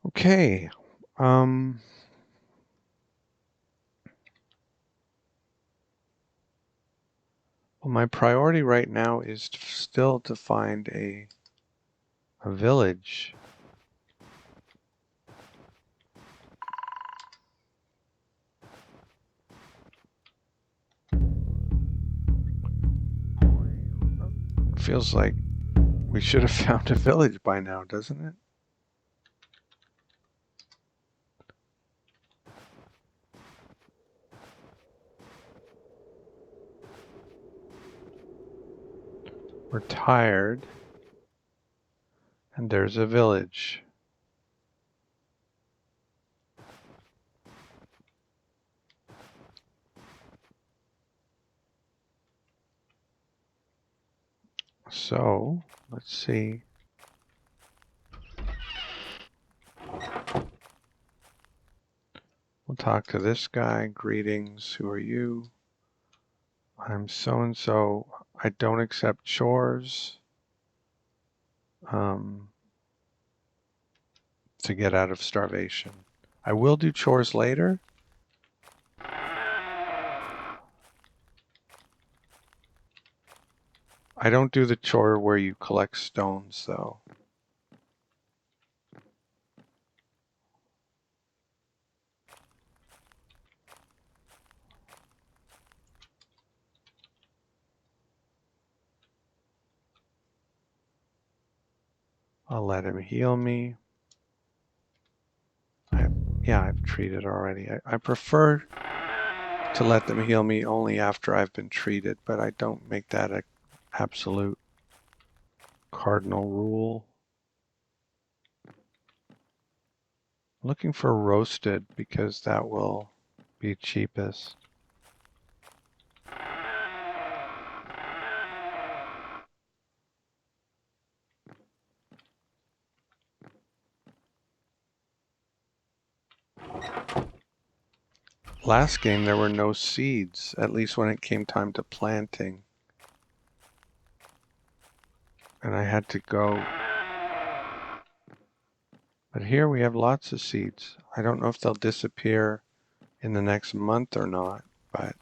Okay. Well, my priority right now is still to find a village. Feels like we should have found a village by now, doesn't it? We're tired, and there's a village. So, let's see. We'll talk to this guy. Greetings, who are you? I'm so-and-so. I don't accept chores. To get out of starvation. I will do chores later. I don't do the chore where you collect stones, though. I'll let him heal me. I've treated already. I prefer to let them heal me only after I've been treated, but I don't make that an absolute cardinal rule. I'm looking for roasted because that will be cheapest. Last game there were no seeds, at least when it came time to planting. And I had to go. But here we have lots of seeds. I don't know if they'll disappear in the next month or not, but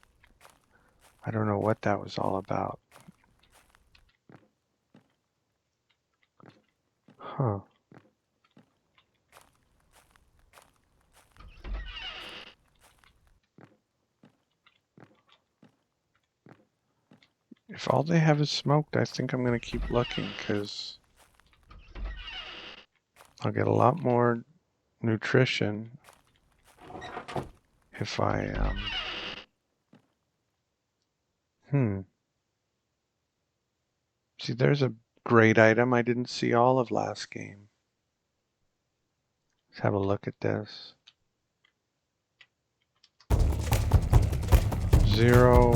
I don't know what that was all about. Huh. If all they have is smoked, I think I'm going to keep looking because I'll get a lot more nutrition if I, See, there's a great item I didn't see all of last game. Let's have a look at this. 0,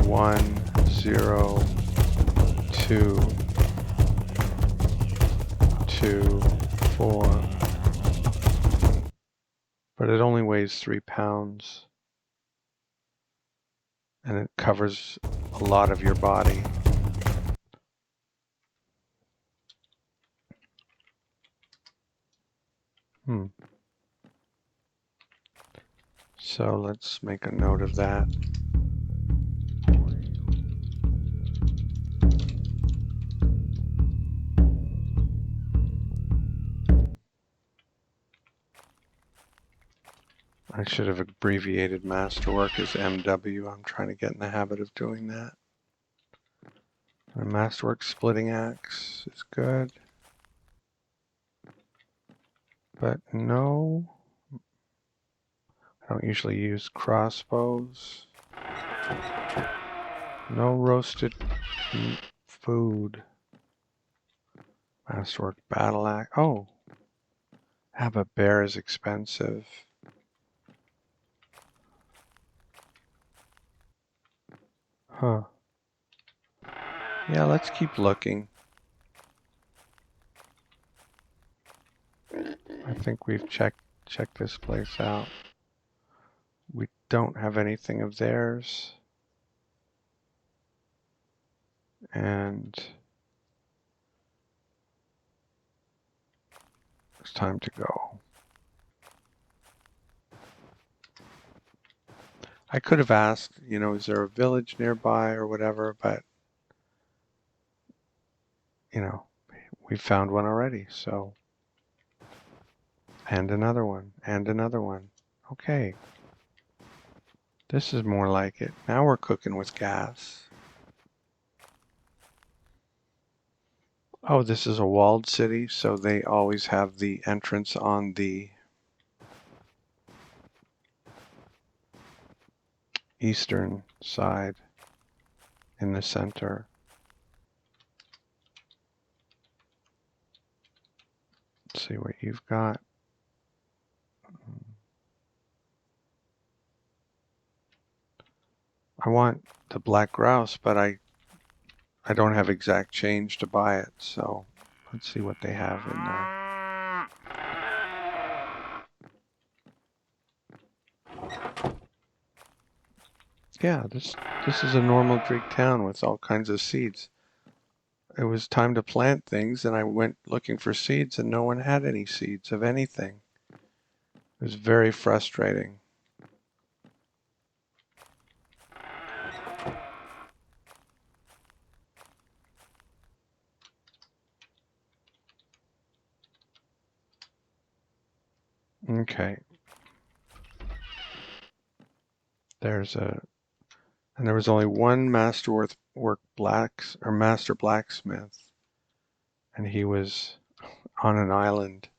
1, 0, 2, 2, 4. But it only weighs 3 pounds. And it covers a lot of your body. So let's make a note of that. I should have abbreviated masterwork as MW. I'm trying to get in the habit of doing that. A masterwork splitting axe is good. But no, I don't usually use crossbows. No roasted food. Masterwork battle axe. Oh, have a bear is expensive. Huh. Yeah, let's keep looking. I think we've checked this place out. We don't have anything of theirs. And it's time to go. I could have asked, is there a village nearby or whatever, but, we found one already, so. And another one, and another one. Okay. This is more like it. Now we're cooking with gas. Oh, this is a walled city, so they always have the entrance on the eastern side in the center. Let's see what you've got. I want the black grouse, but I don't have exact change to buy it, so let's see what they have in there. Yeah, this is a normal Greek town with all kinds of seeds. It was time to plant things, and I went looking for seeds, and no one had any seeds of anything. It was very frustrating. Okay. There was only one master blacksmith, and he was on an island.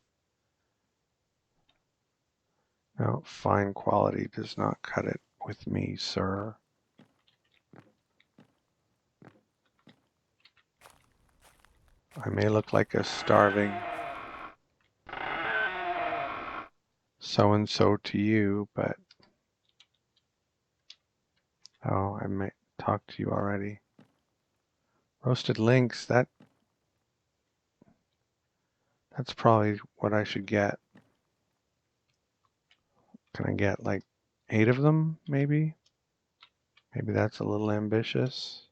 No, fine quality does not cut it with me, sir. I may look like a starving so-and-so to you, but I may talk to you already. Roasted lynx, that's probably what I should get. Can I get like 8 of them, maybe? Maybe that's a little ambitious.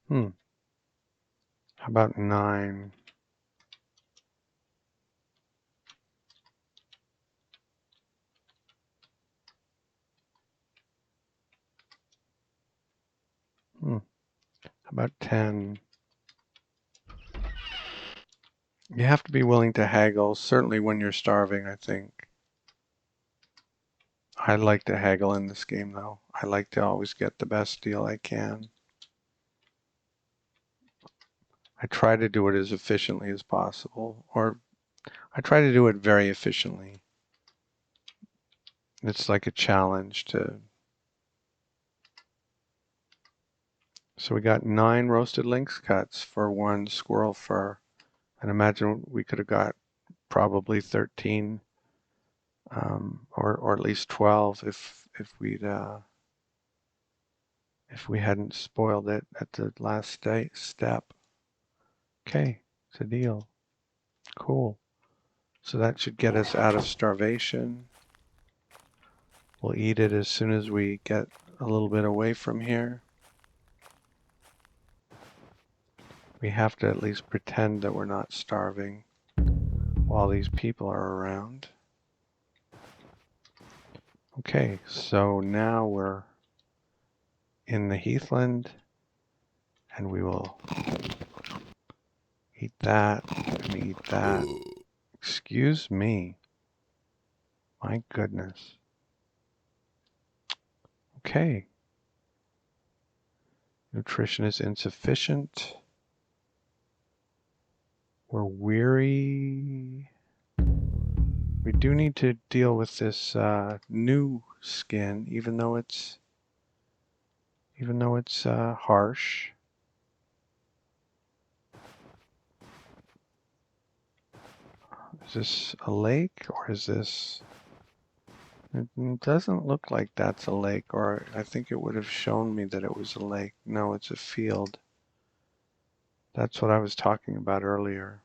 How about 9? How about 10? You have to be willing to haggle, certainly when you're starving, I think. I like to haggle in this game, though. I like to always get the best deal I can. I try to do it as efficiently as possible, or I try to do it very efficiently. It's like a challenge to... So we got 9 roasted lynx cuts for 1 squirrel fur. And imagine we could have got probably 13 or at least 12 if we hadn't spoiled it at the last step. Okay, it's a deal. Cool. So that should get us out of starvation. We'll eat it as soon as we get a little bit away from here. We have to at least pretend that we're not starving while these people are around. Okay, so now we're in the heathland, and we will eat that and eat that. Excuse me. My goodness. Okay. Nutrition is insufficient. We're weary. We do need to deal with this new skin, even though it's harsh. Is this a lake, or is this? It doesn't look like that's a lake, or I think it would have shown me that it was a lake. No, it's a field. That's what I was talking about earlier.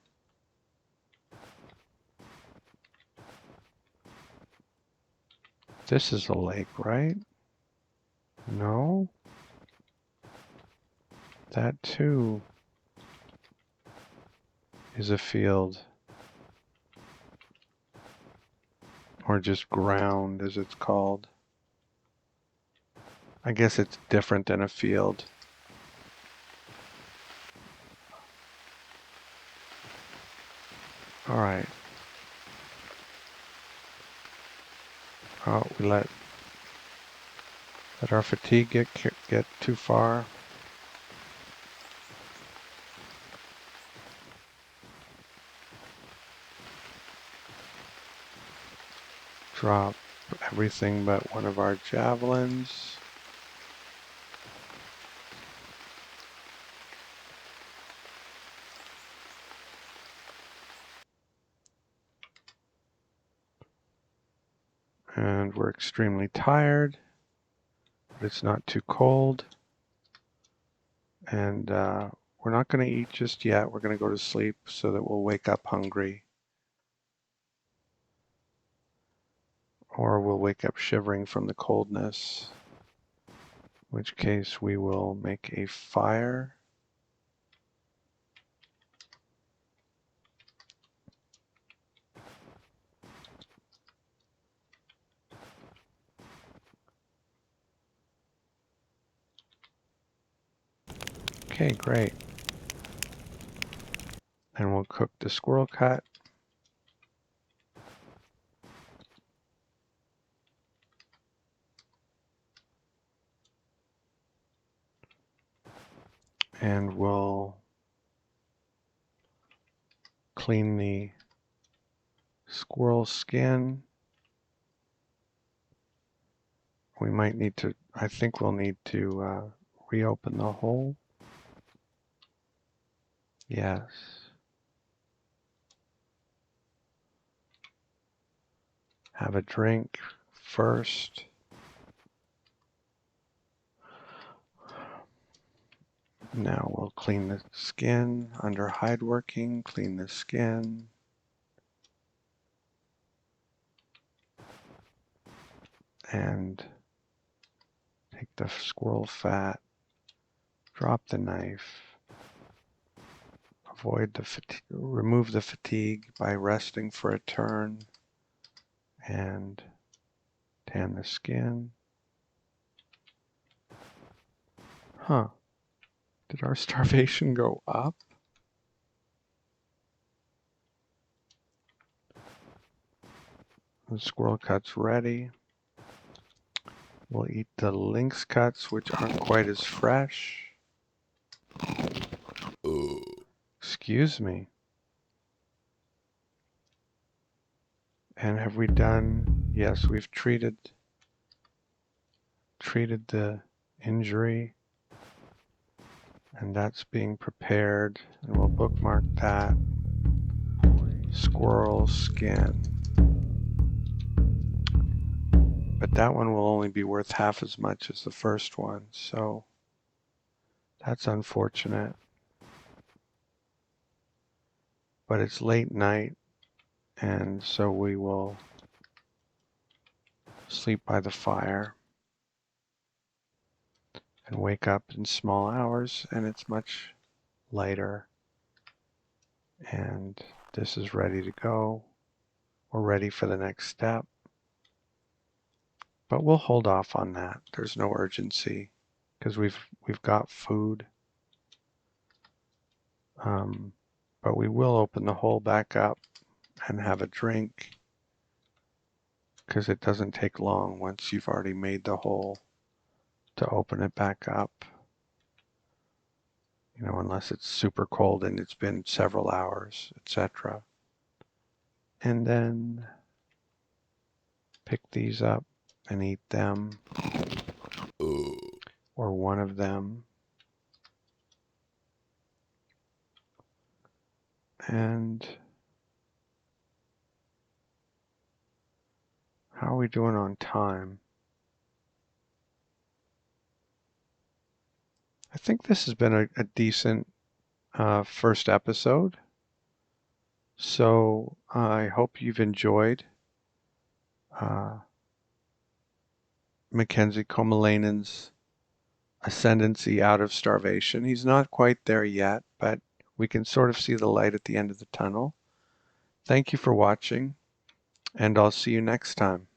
This is a lake, right? No? That too is a field. Or just ground, as it's called. I guess it's different than a field. All right. Oh, we let our fatigue get too far. Drop everything but one of our javelins. And we're extremely tired, but it's not too cold. And we're not going to eat just yet. We're going to go to sleep so that we'll wake up hungry. Or we'll wake up shivering from the coldness. In which case we will make a fire. Okay, great. And we'll cook the squirrel cut. And we'll clean the squirrel skin. We might need to, I think we'll need to reopen the hole. Yes. Have a drink first. Now we'll clean the skin under hide working, clean the skin. And take the squirrel fat, drop the knife, avoid the fatigue, remove the fatigue by resting for a turn, and tan the skin. Huh. Did our starvation go up? The squirrel cut's ready. We'll eat the lynx cuts, which aren't quite as fresh. Excuse me. And have we done? Yes, we've treated the injury, and that's being prepared, and we'll bookmark that. Squirrel skin. But that one will only be worth half as much as the first one, so that's unfortunate. But it's late night, and so we will sleep by the fire and wake up in small hours, and it's much lighter. And this is ready to go. We're ready for the next step. But we'll hold off on that. There's no urgency because we've got food. But we will open the hole back up and have a drink because it doesn't take long once you've already made the hole to open it back up. You know, unless it's super cold and it's been several hours, etc. And then pick these up and eat them, or one of them. And how are we doing on time? I think this has been a decent first episode. So I hope you've enjoyed Mackenzie Komalanen's ascendancy out of starvation. He's not quite there yet, but we can sort of see the light at the end of the tunnel. Thank you for watching, and I'll see you next time.